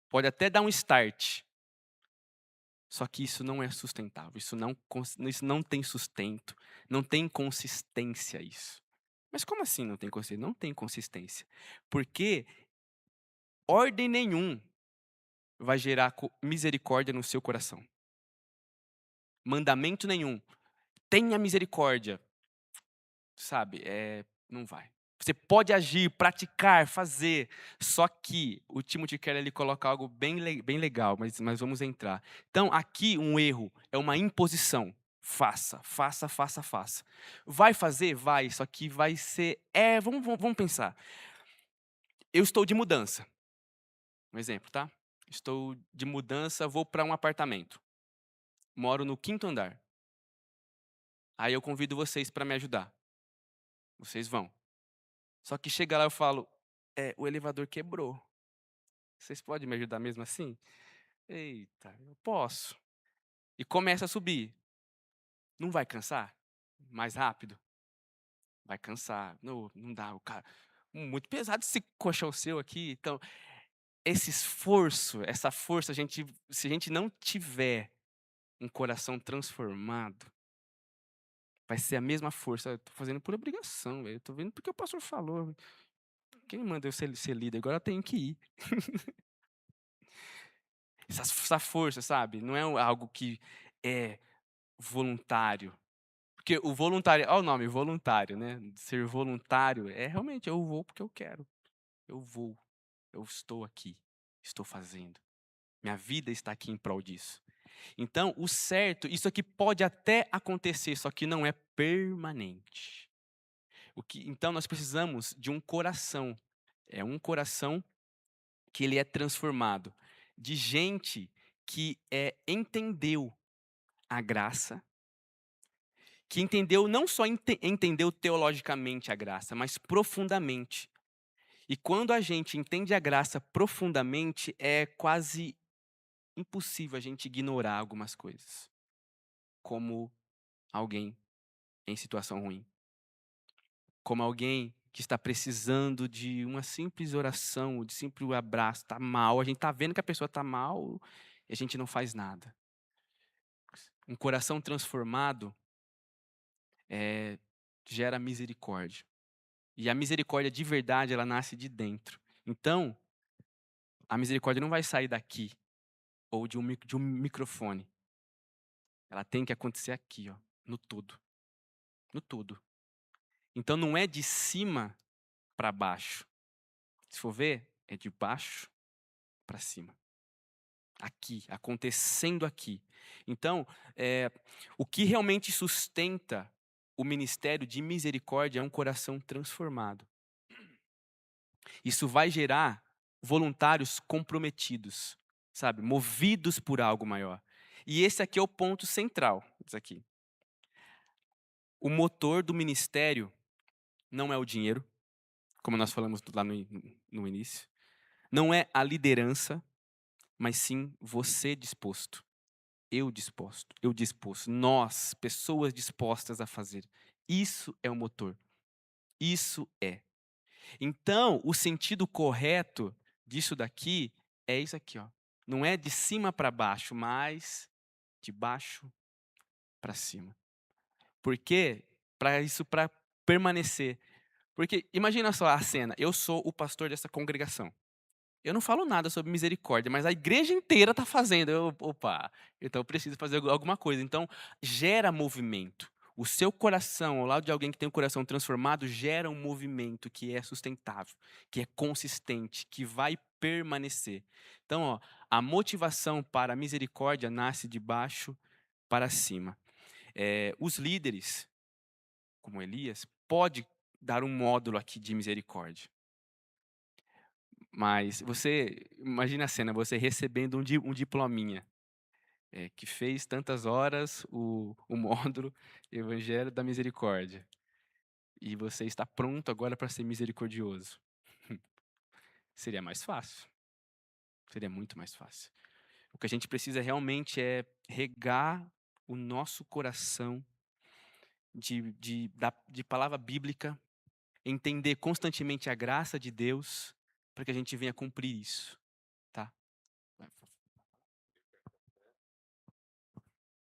Pode até dar um start. Só que isso não é sustentável, isso não tem sustento, não tem consistência isso. Mas como assim não tem consistência? Não tem consistência. Porque ordem nenhum vai gerar misericórdia no seu coração. Mandamento nenhum. Tenha misericórdia. Sabe, não vai. Você pode agir, praticar, fazer. Só que o Timothy Keller ele coloca algo bem legal, mas vamos entrar. Então, aqui um erro é uma imposição. Faça, faça, faça, faça. Vai fazer? Vai, só que vai ser. Vamos pensar. Eu estou de mudança. Um exemplo, tá? Estou de mudança, vou para um apartamento. Moro no 5º andar. Aí eu convido vocês para me ajudar. Vocês vão. Só que chega lá eu falo, o elevador quebrou. Vocês podem me ajudar mesmo assim? Eita, eu posso. E começa a subir. Não vai cansar? Mais rápido? Vai cansar. Não dá, o cara. Muito pesado esse colchão seu aqui. Então, esse esforço, essa força, se a gente não tiver um coração transformado, vai ser a mesma força. Eu tô fazendo por obrigação, velho. Eu tô vendo porque o pastor falou. Quem manda eu ser líder? Agora eu tenho que ir. Essa força, sabe? Não é algo que é voluntário. Porque o voluntário, olha o nome, voluntário, né? Ser voluntário é realmente eu vou porque eu quero. Eu vou. Eu estou aqui. Estou fazendo. Minha vida está aqui em prol disso. Então, o certo, isso aqui pode até acontecer, só que não é permanente. Então, nós precisamos de um coração. É um coração que ele é transformado. De gente que entendeu a graça, que entendeu, não só entendeu teologicamente a graça, mas profundamente. E quando a gente entende a graça profundamente, é quase impossível a gente ignorar algumas coisas, como alguém em situação ruim, como alguém que está precisando de uma simples oração, de simples abraço, está mal, a gente está vendo que a pessoa está mal e a gente não faz nada. Um coração transformado gera misericórdia. E a misericórdia de verdade, ela nasce de dentro. Então, a misericórdia não vai sair daqui ou de um microfone. Ela tem que acontecer aqui, ó, no todo. No todo. Então não é de cima para baixo. Se for ver, é de baixo para cima. Aqui, acontecendo aqui. Então, o que realmente sustenta o ministério de misericórdia é um coração transformado. Isso vai gerar voluntários comprometidos, sabe? Movidos por algo maior. E esse aqui é o ponto central disso aqui. O motor do ministério não é o dinheiro, como nós falamos lá no início. Não é a liderança, mas sim você disposto. Eu disposto. Nós, pessoas dispostas a fazer. Isso é o motor. Isso é. Então, o sentido correto disso daqui é isso aqui, ó. Não é de cima para baixo, mas de baixo para cima. Por quê? Para permanecer. Porque imagina só a cena, eu sou o pastor dessa congregação. Eu não falo nada sobre misericórdia, mas a igreja inteira está fazendo. Opa, então eu preciso fazer alguma coisa. Então, gera movimento. O seu coração, ao lado de alguém que tem um coração transformado, gera um movimento que é sustentável, que é consistente, que vai permanecer. Então, ó, a motivação para a misericórdia nasce de baixo para cima. Os líderes, como Elias, pode dar um módulo aqui de misericórdia. Mas você, imagina a cena, você recebendo um diplominha, que fez tantas horas o módulo Evangelho da Misericórdia. E você está pronto agora para ser misericordioso. Seria mais fácil. Seria muito mais fácil. O que a gente precisa realmente é regar o nosso coração de palavra bíblica, entender constantemente a graça de Deus, para que a gente venha cumprir isso. Tá?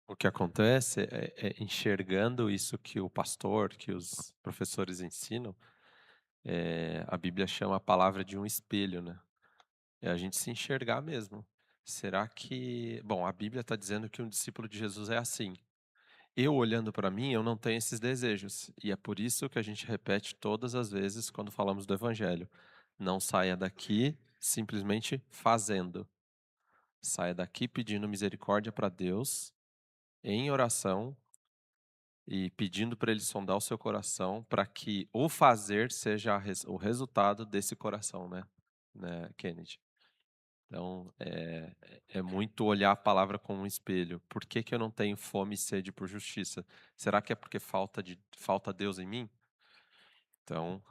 O que acontece é enxergando isso que o pastor, que os professores ensinam, a Bíblia chama a palavra de um espelho, né? É a gente se enxergar mesmo. Será que... Bom, a Bíblia está dizendo que um discípulo de Jesus é assim. Eu, olhando para mim, eu não tenho esses desejos. E é por isso que a gente repete todas as vezes quando falamos do Evangelho. Não saia daqui simplesmente fazendo. Saia daqui pedindo misericórdia para Deus, em oração, e pedindo para ele sondar o seu coração para que o fazer seja o resultado desse coração, né, Kennedy? Então, é muito olhar a palavra como um espelho. Por que que eu não tenho fome e sede por justiça? Será que é porque falta Deus em mim? Então,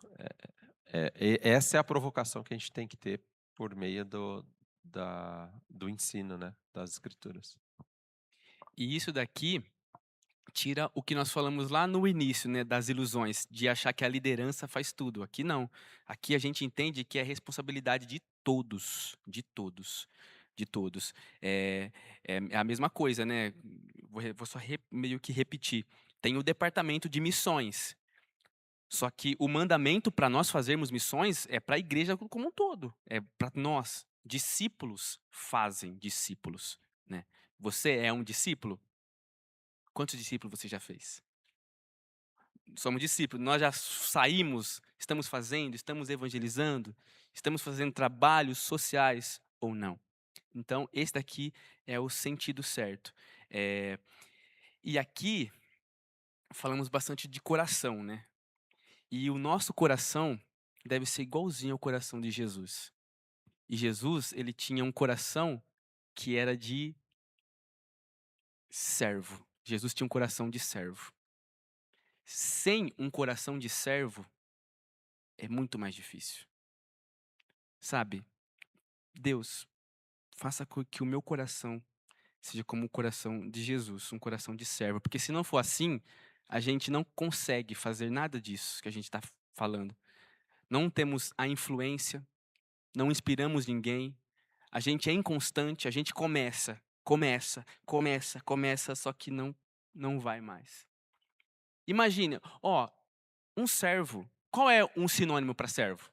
essa é a provocação que a gente tem que ter por meio do ensino, né, das Escrituras. E isso daqui tira o que nós falamos lá no início, né, das ilusões, de achar que a liderança faz tudo. Aqui não. Aqui a gente entende que é responsabilidade de todos, de todos, de todos. É a mesma coisa, né? Vou só meio que repetir. Tem o departamento de missões. Só que o mandamento para nós fazermos missões é para a igreja como um todo. É para nós. Discípulos fazem discípulos, né? Você é um discípulo? Quantos discípulos você já fez? Somos discípulos, nós já saímos, estamos fazendo, estamos evangelizando, estamos fazendo trabalhos sociais ou não. Então, esse daqui é o sentido certo. E aqui falamos bastante de coração, né? E o nosso coração deve ser igualzinho ao coração de Jesus. E Jesus, ele tinha um coração que era de servo. Jesus tinha um coração de servo. Sem um coração de servo, é muito mais difícil. Sabe? Deus, faça com que o meu coração seja como o coração de Jesus, um coração de servo. Porque se não for assim, a gente não consegue fazer nada disso que a gente está falando. Não temos a influência, não inspiramos ninguém, a gente é inconstante, a gente começa, só que não vai mais. Imagine, ó, um servo. Qual é um sinônimo para servo?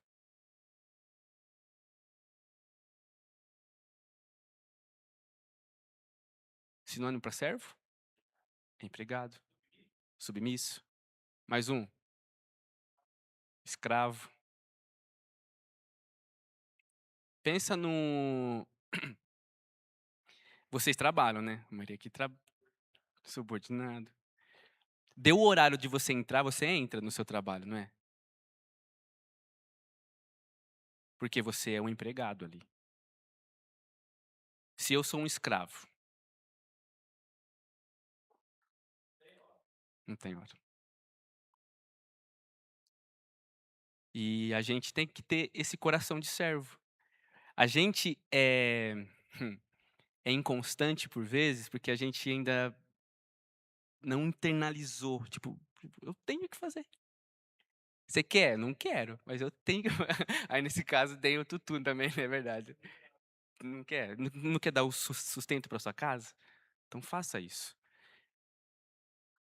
Sinônimo para servo? Empregado, submisso. Mais um, escravo. Pensa no. Vocês trabalham, né? A Maria aqui trabalha. Subordinado. Deu o horário de você entrar, você entra no seu trabalho, não é? Porque você é um empregado ali. Se eu sou um escravo, não tem hora. E a gente tem que ter esse coração de servo. A gente é inconstante por vezes porque a gente ainda não internalizou. Tipo, eu tenho que fazer. Você quer? Não quero, mas eu tenho que. Aí nesse caso tem o tutu também, não é verdade? Não quer? Não quer dar o sustento para sua casa? Então faça isso.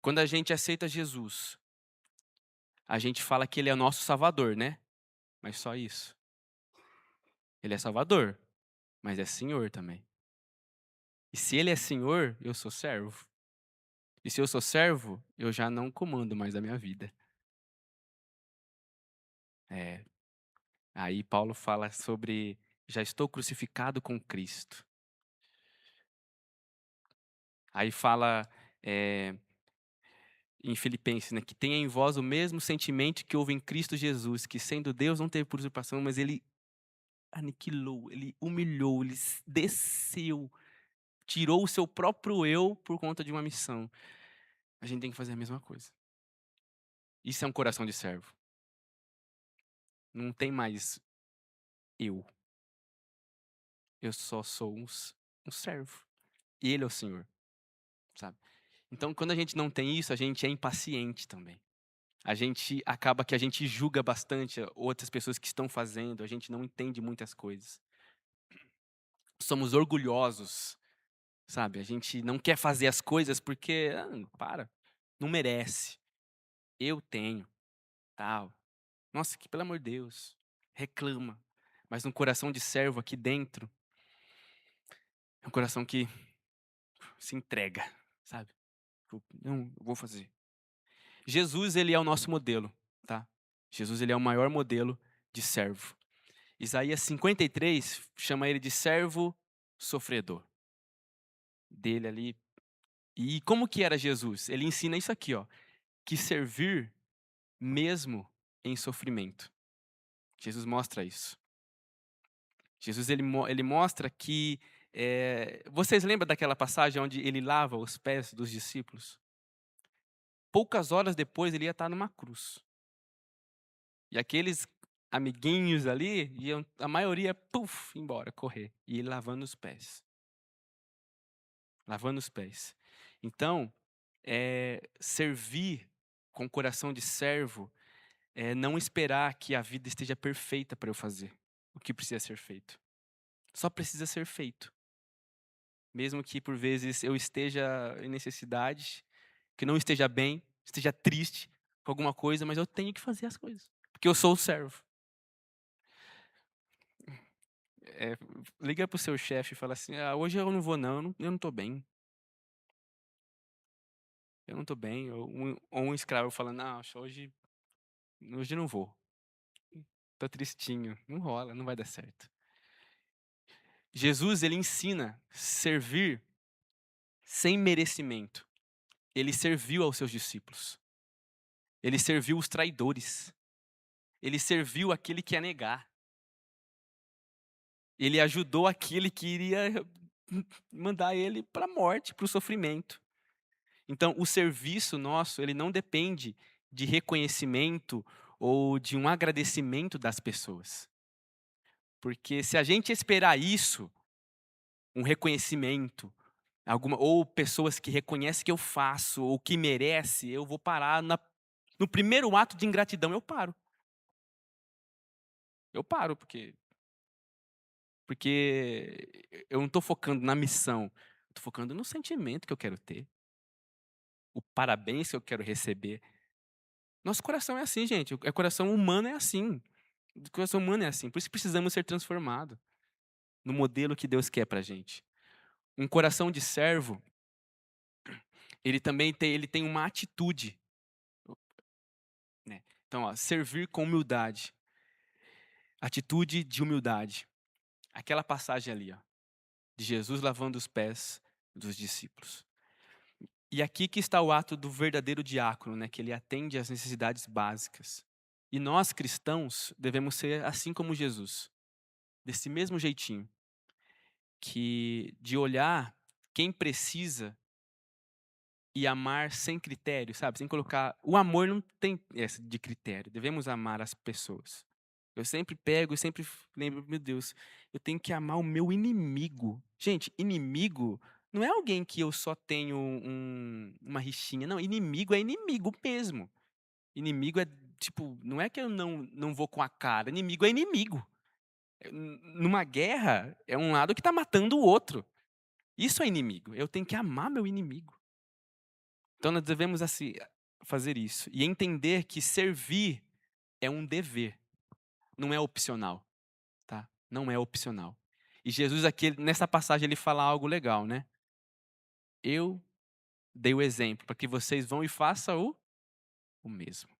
Quando a gente aceita Jesus, a gente fala que ele é o nosso salvador, né? Mas só isso. Ele é salvador, mas é senhor também. E se ele é senhor, eu sou servo. E se eu sou servo, eu já não comando mais a minha vida. É. Aí Paulo fala sobre já estou crucificado com Cristo. Aí fala em Filipenses, né, que tenha em vós o mesmo sentimento que houve em Cristo Jesus, que sendo Deus não teve por usurpação, mas ele aniquilou, ele humilhou, ele desceu, tirou o seu próprio eu por conta de uma missão. A gente tem que fazer a mesma coisa. Isso é um coração de servo. Não tem mais eu. Eu só sou um servo. E ele é o Senhor, sabe? Então, quando a gente não tem isso, a gente é impaciente também. A gente acaba que a gente julga bastante outras pessoas que estão fazendo, a gente não entende muitas coisas. Somos orgulhosos, sabe? A gente não quer fazer as coisas porque, não merece. Eu tenho, tal. Nossa, que pelo amor de Deus, reclama. Mas um coração de servo aqui dentro é um coração que se entrega, sabe? Não, eu vou fazer. Jesus, ele é o nosso modelo, tá? Jesus, ele é o maior modelo de servo. Isaías 53 chama ele de servo sofredor. Dele ali. E como que era Jesus? Ele ensina isso aqui, ó, que servir mesmo em sofrimento. Jesus mostra isso. Jesus ele mostra que vocês lembram daquela passagem onde ele lava os pés dos discípulos? Poucas horas depois ele ia estar numa cruz. E aqueles amiguinhos ali iam, a maioria, puf, embora, correr. E ele lavando os pés. Lavando os pés. Então, servir com coração de servo é não esperar que a vida esteja perfeita para eu fazer o que precisa ser feito. Só precisa ser feito. Mesmo que por vezes eu esteja em necessidade, que não esteja bem, esteja triste com alguma coisa, mas eu tenho que fazer as coisas. Porque eu sou o servo. Liga pro seu chefe e fala assim: hoje eu não vou não, eu não tô bem. Eu não tô bem. Ou um escravo falando: não, hoje eu não vou. Tô tristinho. Não rola, não vai dar certo. Jesus, ele ensina servir sem merecimento. Ele serviu aos seus discípulos. Ele serviu os traidores. Ele serviu aquele que ia negar. Ele ajudou aquele que iria mandar ele para a morte, para o sofrimento. Então, o serviço nosso, ele não depende de reconhecimento ou de um agradecimento das pessoas. Porque se a gente esperar isso, um reconhecimento, ou pessoas que reconhecem que eu faço, ou que merece, eu vou parar no primeiro ato de ingratidão, eu paro. Eu paro, porque eu não estou focando na missão, estou focando no sentimento que eu quero ter, o parabéns que eu quero receber. Nosso coração é assim, gente. O coração humano é assim. O coração humano é assim. Por isso precisamos ser transformados no modelo que Deus quer pra gente. Um coração de servo, ele também tem uma atitude, né? Então, ó, servir com humildade. Atitude de humildade. Aquela passagem ali, ó, de Jesus lavando os pés dos discípulos. E aqui que está o ato do verdadeiro diácono, né, que ele atende às necessidades básicas. E nós, cristãos, devemos ser assim como Jesus, desse mesmo jeitinho, de olhar quem precisa e amar sem critério, sabe? Sem colocar. O amor não tem essa de critério. Devemos amar as pessoas. Eu sempre pego e sempre lembro, meu Deus, eu tenho que amar o meu inimigo. Gente, inimigo não é alguém que eu só tenho uma rixinha. Não, inimigo é inimigo mesmo. Inimigo é, tipo, não é que eu não vou com a cara. Inimigo é inimigo. Numa guerra, é um lado que está matando o outro. Isso é inimigo. Eu tenho que amar meu inimigo. Então nós devemos assim, fazer isso. E entender que servir é um dever. Não é opcional. Tá? Não é opcional. E Jesus aqui, nessa passagem, ele fala algo legal, né? Eu dei o exemplo para que vocês vão e façam o mesmo,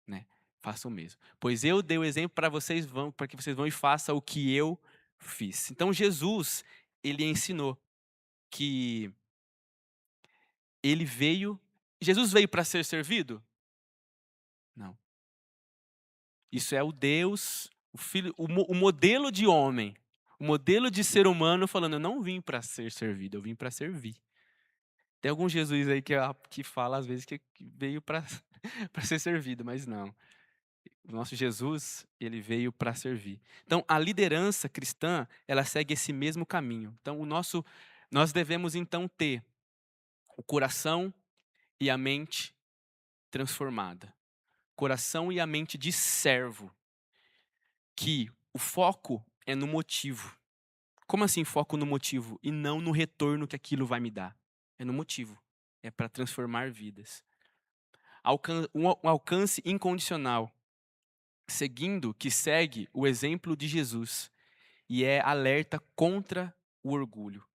né? Façam o mesmo. Pois eu dei o exemplo para que vocês vão e façam o que eu fiz. Então Jesus, ele ensinou que Jesus veio para ser servido? Não. Isso é o Deus, o Filho, o modelo de homem, o modelo de ser humano falando, eu não vim para ser servido, eu vim para servir. Tem algum Jesus aí que fala às vezes que veio para ser servido, mas não. O nosso Jesus, ele veio para servir. Então, a liderança cristã, ela segue esse mesmo caminho. Então, nós devemos então ter o coração e a mente transformada. Coração e a mente de servo, que o foco é no motivo. Como assim foco no motivo e não no retorno que aquilo vai me dar? É no motivo. É para transformar vidas. Um alcance incondicional, que segue o exemplo de Jesus e é alerta contra o orgulho.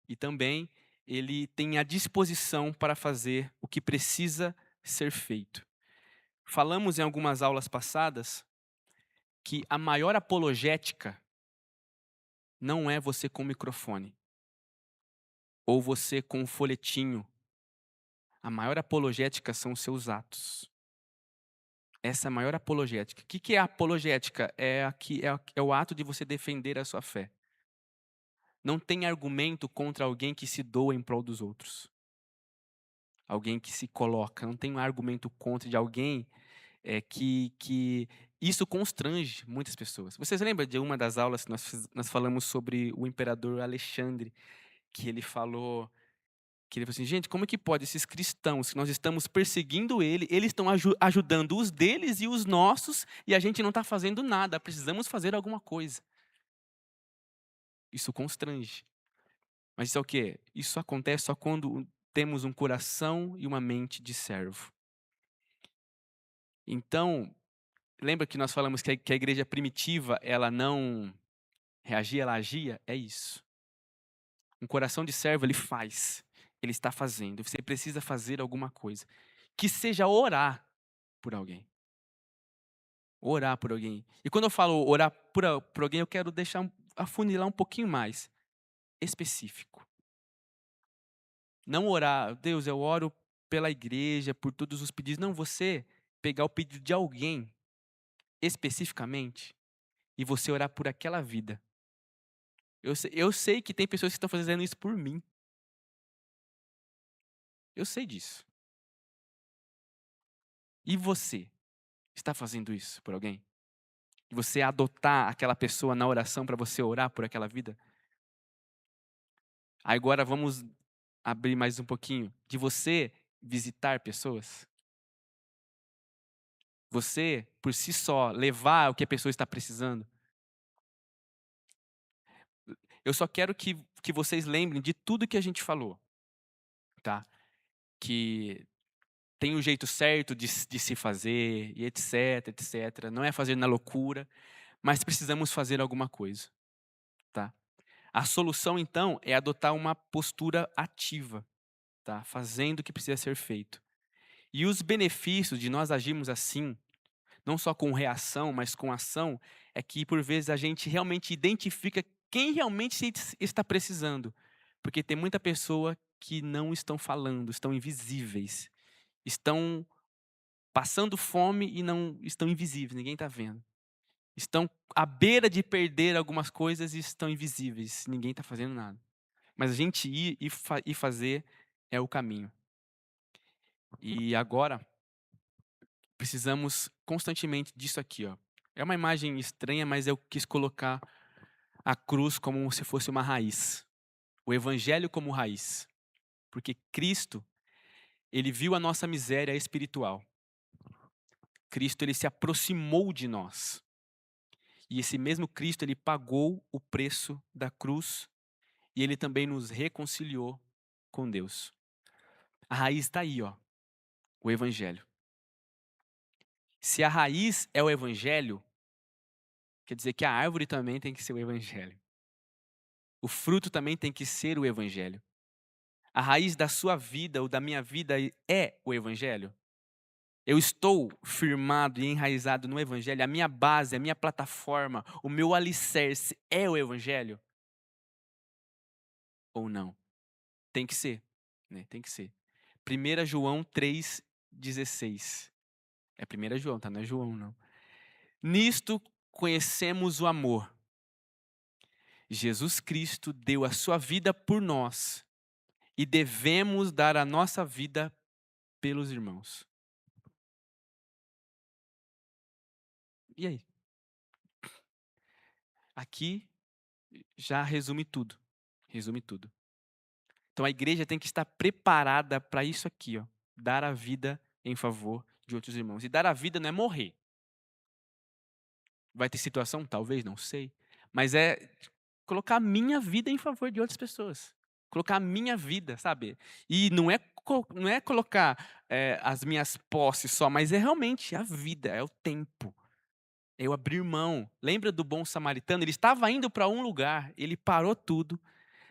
E também ele tem a disposição para fazer o que precisa ser feito. Falamos em algumas aulas passadas que a maior apologética não é você com o microfone ou você com um folhetinho A maior apologética são os seus atos. Essa é a maior apologética. O que é a apologética? É o ato de você defender a sua fé. Não tem argumento contra alguém que se doa em prol dos outros. Alguém que se coloca. Não tem um argumento contra de alguém que isso constrange muitas pessoas. Vocês lembram de uma das aulas que nós falamos sobre o imperador Alexandre, que ele falou assim, gente, como é que pode esses cristãos que nós estamos perseguindo eles estão ajudando os deles e os nossos, e a gente não está fazendo nada, precisamos fazer alguma coisa. Isso constrange. Mas isso é o quê? Isso acontece só quando temos um coração e uma mente de servo. Então, lembra que nós falamos que a igreja primitiva, ela não reagia, ela agia? É isso. Um coração de servo, ele faz. Ele está fazendo. Você precisa fazer alguma coisa. Que seja orar por alguém. Orar por alguém. E quando eu falo orar por alguém, eu quero afunilar um pouquinho mais. Específico. Não orar, Deus, eu oro pela igreja, por todos os pedidos. Não, você pegar o pedido de alguém, especificamente, e você orar por aquela vida. Eu sei que tem pessoas que estão fazendo isso por mim. Eu sei disso. E você está fazendo isso por alguém? E você adotar aquela pessoa na oração para você orar por aquela vida? Agora vamos abrir mais um pouquinho. De você visitar pessoas? Você, por si só, levar o que a pessoa está precisando? Eu só quero que vocês lembrem de tudo que a gente falou. Tá? Que tem um jeito certo de se fazer, e etc, etc. Não é fazer na loucura, mas precisamos fazer alguma coisa. Tá? A solução, então, é adotar uma postura ativa, tá? Fazendo o que precisa ser feito. E os benefícios de nós agirmos assim, não só com reação, mas com ação, é que, por vezes, a gente realmente identifica quem realmente está precisando. Porque tem muita pessoa que não estão falando, estão invisíveis. Estão passando fome e não estão invisíveis, ninguém está vendo. Estão à beira de perder algumas coisas e estão invisíveis, ninguém está fazendo nada. Mas a gente ir e fazer é o caminho. E agora, precisamos constantemente disso aqui. Ó. É uma imagem estranha, mas eu quis colocar a cruz como se fosse uma raiz. O evangelho como raiz. Porque Cristo, ele viu a nossa miséria espiritual. Cristo, ele se aproximou de nós. E esse mesmo Cristo, ele pagou o preço da cruz e ele também nos reconciliou com Deus. A raiz está aí, ó, o evangelho. Se a raiz é o evangelho, quer dizer que a árvore também tem que ser o evangelho. O fruto também tem que ser o evangelho. A raiz da sua vida ou da minha vida é o evangelho. Eu estou firmado e enraizado no evangelho. A minha base, a minha plataforma, o meu alicerce é o evangelho? Ou não? Tem que ser, né? Tem que ser. 1 João 3,16. É 1 João, tá? Não é João, não. Nisto conhecemos o amor. Jesus Cristo deu a sua vida por nós e devemos dar a nossa vida pelos irmãos. E aí? Aqui já resume tudo. Resume tudo. Então a igreja tem que estar preparada para isso aqui, ó, dar a vida em favor de outros irmãos. E dar a vida não é morrer. Vai ter situação? Talvez, não sei. Mas é colocar a minha vida em favor de outras pessoas. Colocar a minha vida, sabe? E não é colocar as minhas posses só, mas é realmente a vida, é o tempo. É eu abrir mão. Lembra do bom samaritano? Ele estava indo para um lugar, ele parou tudo,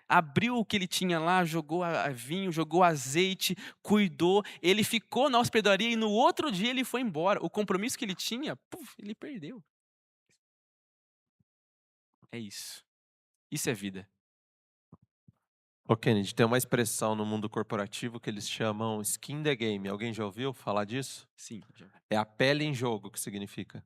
abriu o que ele tinha lá, jogou vinho, jogou azeite, cuidou. Ele ficou na hospedaria e no outro dia ele foi embora. O compromisso que ele tinha, ele perdeu. É isso. Isso é vida. Ô, Kennedy, tem uma expressão no mundo corporativo que eles chamam skin in the game. Alguém já ouviu falar disso? Sim, já. É a pele em jogo, que significa.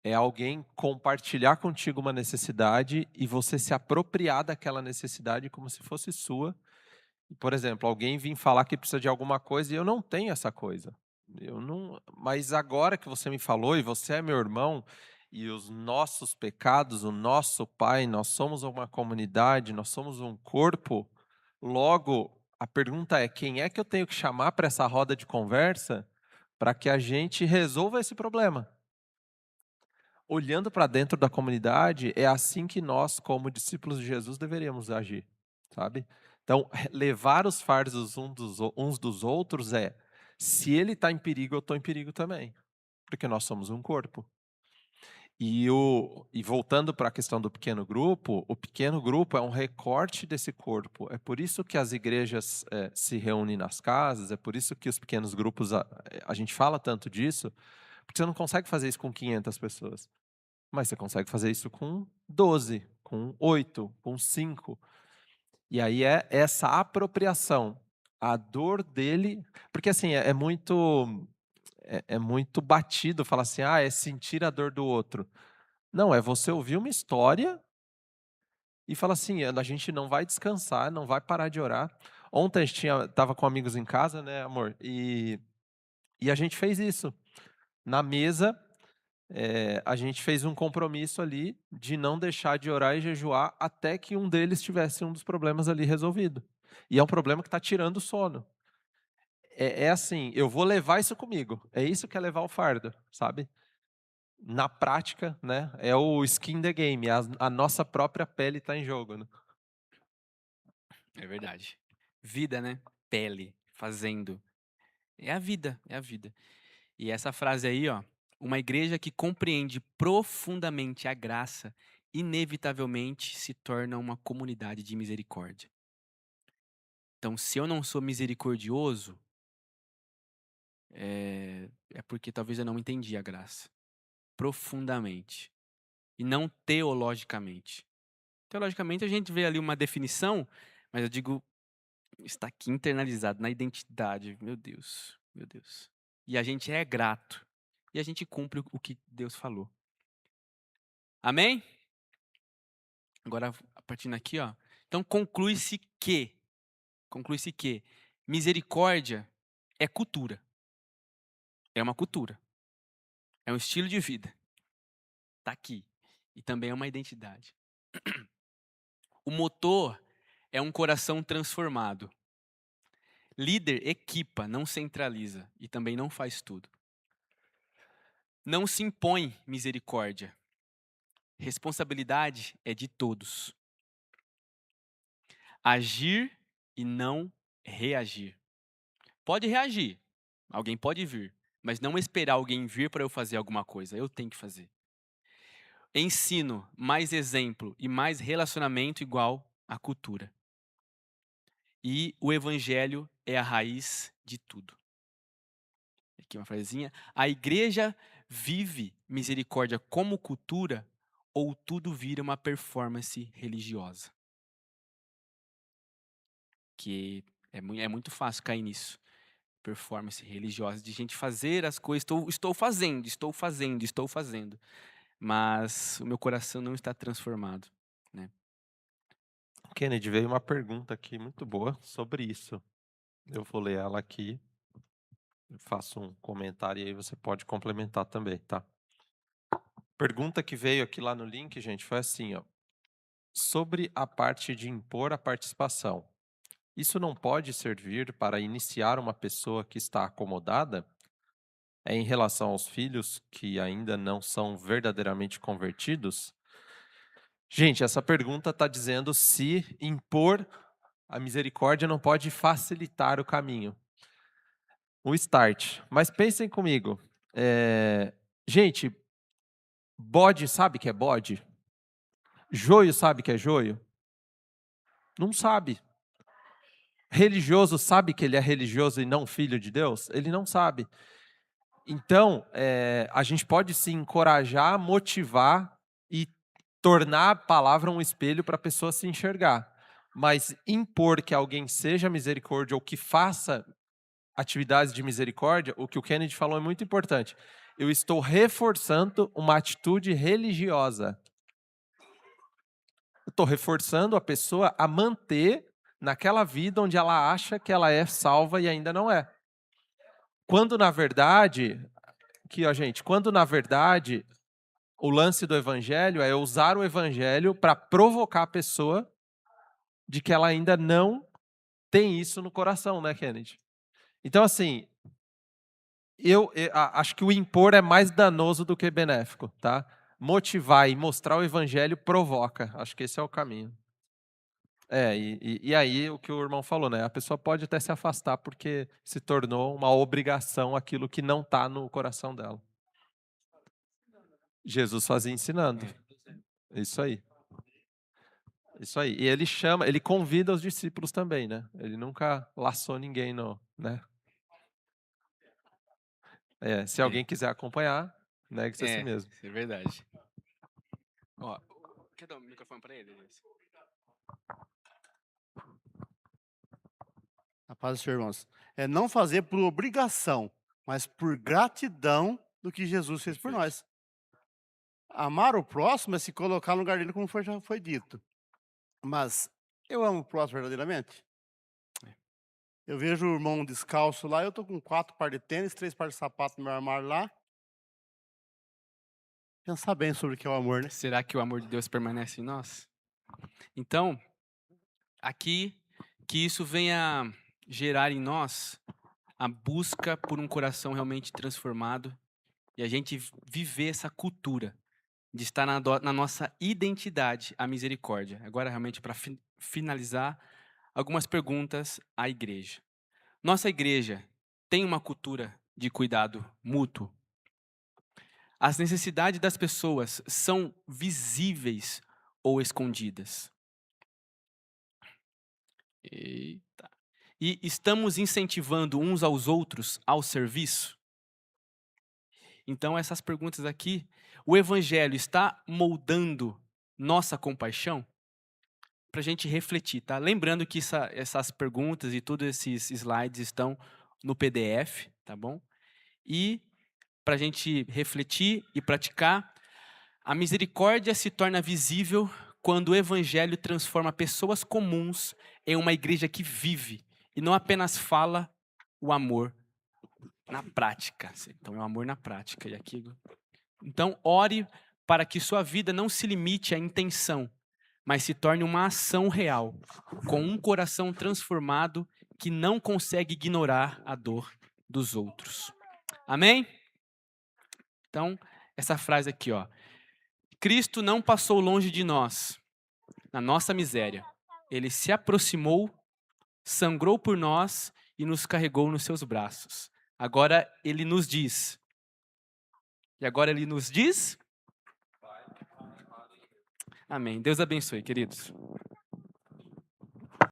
É alguém compartilhar contigo uma necessidade e você se apropriar daquela necessidade como se fosse sua. Por exemplo, alguém vir falar que precisa de alguma coisa e eu não tenho essa coisa. Eu não, mas agora que você me falou e você é meu irmão e os nossos pecados, o nosso Pai, nós somos uma comunidade, nós somos um corpo. Logo, a pergunta é: quem é que eu tenho que chamar para essa roda de conversa para que a gente resolva esse problema? Olhando para dentro da comunidade, é assim que nós, como discípulos de Jesus, deveríamos agir, sabe? Então, levar os fardos uns dos outros é: se ele está em perigo, eu estou em perigo também, porque nós somos um corpo. E voltando para a questão do pequeno grupo, o pequeno grupo é um recorte desse corpo. É por isso que as igrejas se reúnem nas casas, é por isso que os pequenos grupos, a gente fala tanto disso, porque você não consegue fazer isso com 500 pessoas. Mas você consegue fazer isso com 12, com 8, com 5. E aí é essa apropriação, a dor dele, porque assim, é muito batido falar assim, é sentir a dor do outro. Não, é você ouvir uma história e falar assim, a gente não vai descansar, não vai parar de orar. Ontem a gente estava com amigos em casa, né, amor? E a gente fez isso. Na mesa, a gente fez um compromisso ali de não deixar de orar e jejuar até que um deles tivesse um dos problemas ali resolvido. E é um problema que está tirando o sono. É assim, eu vou levar isso comigo. É isso que é levar o fardo, sabe? Na prática, né? É o skin in the game. A nossa própria pele está em jogo, né? É verdade. Vida, né? Pele, fazendo. É a vida, é a vida. E essa frase aí, ó, uma igreja que compreende profundamente a graça, inevitavelmente se torna uma comunidade de misericórdia. Então, se eu não sou misericordioso, é porque talvez eu não entendi a graça profundamente e não teologicamente. Teologicamente a gente vê ali uma definição, mas eu digo, está aqui internalizado na identidade. Meu Deus, meu Deus. E a gente é grato. E a gente cumpre o que Deus falou. Amém? Agora, partindo aqui, ó. Então, conclui-se que misericórdia é cultura. É uma cultura. É um estilo de vida. Está aqui. E também é uma identidade. O motor é um coração transformado. Líder equipa, não centraliza e também não faz tudo. Não se impõe misericórdia. Responsabilidade é de todos. Agir e não reagir. Pode reagir, alguém pode vir, mas não esperar alguém vir para eu fazer alguma coisa, eu tenho que fazer. Ensino, mais exemplo e mais relacionamento igual à cultura. E o evangelho é a raiz de tudo. Aqui uma frasezinha. A igreja vive misericórdia como cultura ou tudo vira uma performance religiosa? Que é muito fácil cair nisso. Performance religiosa, de gente fazer as coisas. Estou fazendo. Mas o meu coração não está transformado. Né? Kennedy, veio uma pergunta aqui muito boa sobre isso. Eu vou ler ela aqui. Eu faço um comentário e aí você pode complementar também, tá? Pergunta que veio aqui lá no link, gente, foi assim, ó. Sobre a parte de impor a participação. Isso não pode servir para iniciar uma pessoa que está acomodada? É em relação aos filhos que ainda não são verdadeiramente convertidos? Gente, essa pergunta está dizendo se impor a misericórdia não pode facilitar o caminho. O start. Mas pensem comigo. Gente, bode sabe que é bode? Joio sabe que é joio? Não sabe. Religioso sabe que ele é religioso e não filho de Deus? Ele não sabe. Então, a gente pode se encorajar, motivar e tornar a palavra um espelho para a pessoa se enxergar. Mas impor que alguém seja misericórdia ou que faça atividades de misericórdia, o que o Kennedy falou é muito importante. Eu estou reforçando uma atitude religiosa. Eu estou reforçando a pessoa a manter naquela vida onde ela acha que ela é salva e ainda não é. Quando na verdade, quando na verdade o lance do evangelho é usar o evangelho para provocar a pessoa de que ela ainda não tem isso no coração, né, Kennedy? Então, assim, eu acho que o impor é mais danoso do que benéfico, tá? Motivar e mostrar o evangelho provoca. Acho que esse é o caminho. E aí o que o irmão falou, né? A pessoa pode até se afastar porque se tornou uma obrigação aquilo que não está no coração dela. Jesus fazia ensinando. Isso aí. Isso aí. E ele convida os discípulos também, né? Ele nunca laçou ninguém, né? Se alguém quiser acompanhar, negue-se a si mesmo. Isso é verdade. Ó, quer dar o microfone para ele? A paz do Senhor, irmãos. É não fazer por obrigação, mas por gratidão do que Jesus fez por nós. Amar o próximo é se colocar no lugar dele, como já foi dito. Mas eu amo o próximo verdadeiramente? Eu vejo o irmão descalço lá, eu tô com 4 pares de tênis, 3 pares de sapato no meu armário lá. Pensar bem sobre o que é o amor, né? Será que o amor de Deus permanece em nós? Então, aqui, que isso venha gerar em nós a busca por um coração realmente transformado e a gente viver essa cultura de estar na nossa identidade, a misericórdia. Agora, realmente, para finalizar, algumas perguntas à igreja. Nossa igreja tem uma cultura de cuidado mútuo? As necessidades das pessoas são visíveis ou escondidas? Eita. E estamos incentivando uns aos outros ao serviço? Então, essas perguntas aqui, o evangelho está moldando nossa compaixão? Para a gente refletir, tá? Lembrando que essas perguntas e todos esses slides estão no PDF, tá bom? E para a gente refletir e praticar, a misericórdia se torna visível quando o evangelho transforma pessoas comuns em uma igreja que vive e não apenas fala o amor na prática. Então, é o amor na prática. Então, ore para que sua vida não se limite à intenção, mas se torne uma ação real, com um coração transformado que não consegue ignorar a dor dos outros. Amém? Então, essa frase aqui, ó. Cristo não passou longe de nós, na nossa miséria. Ele se aproximou, sangrou por nós e nos carregou nos seus braços. Agora ele nos diz. E agora ele nos diz? Amém. Deus abençoe, queridos.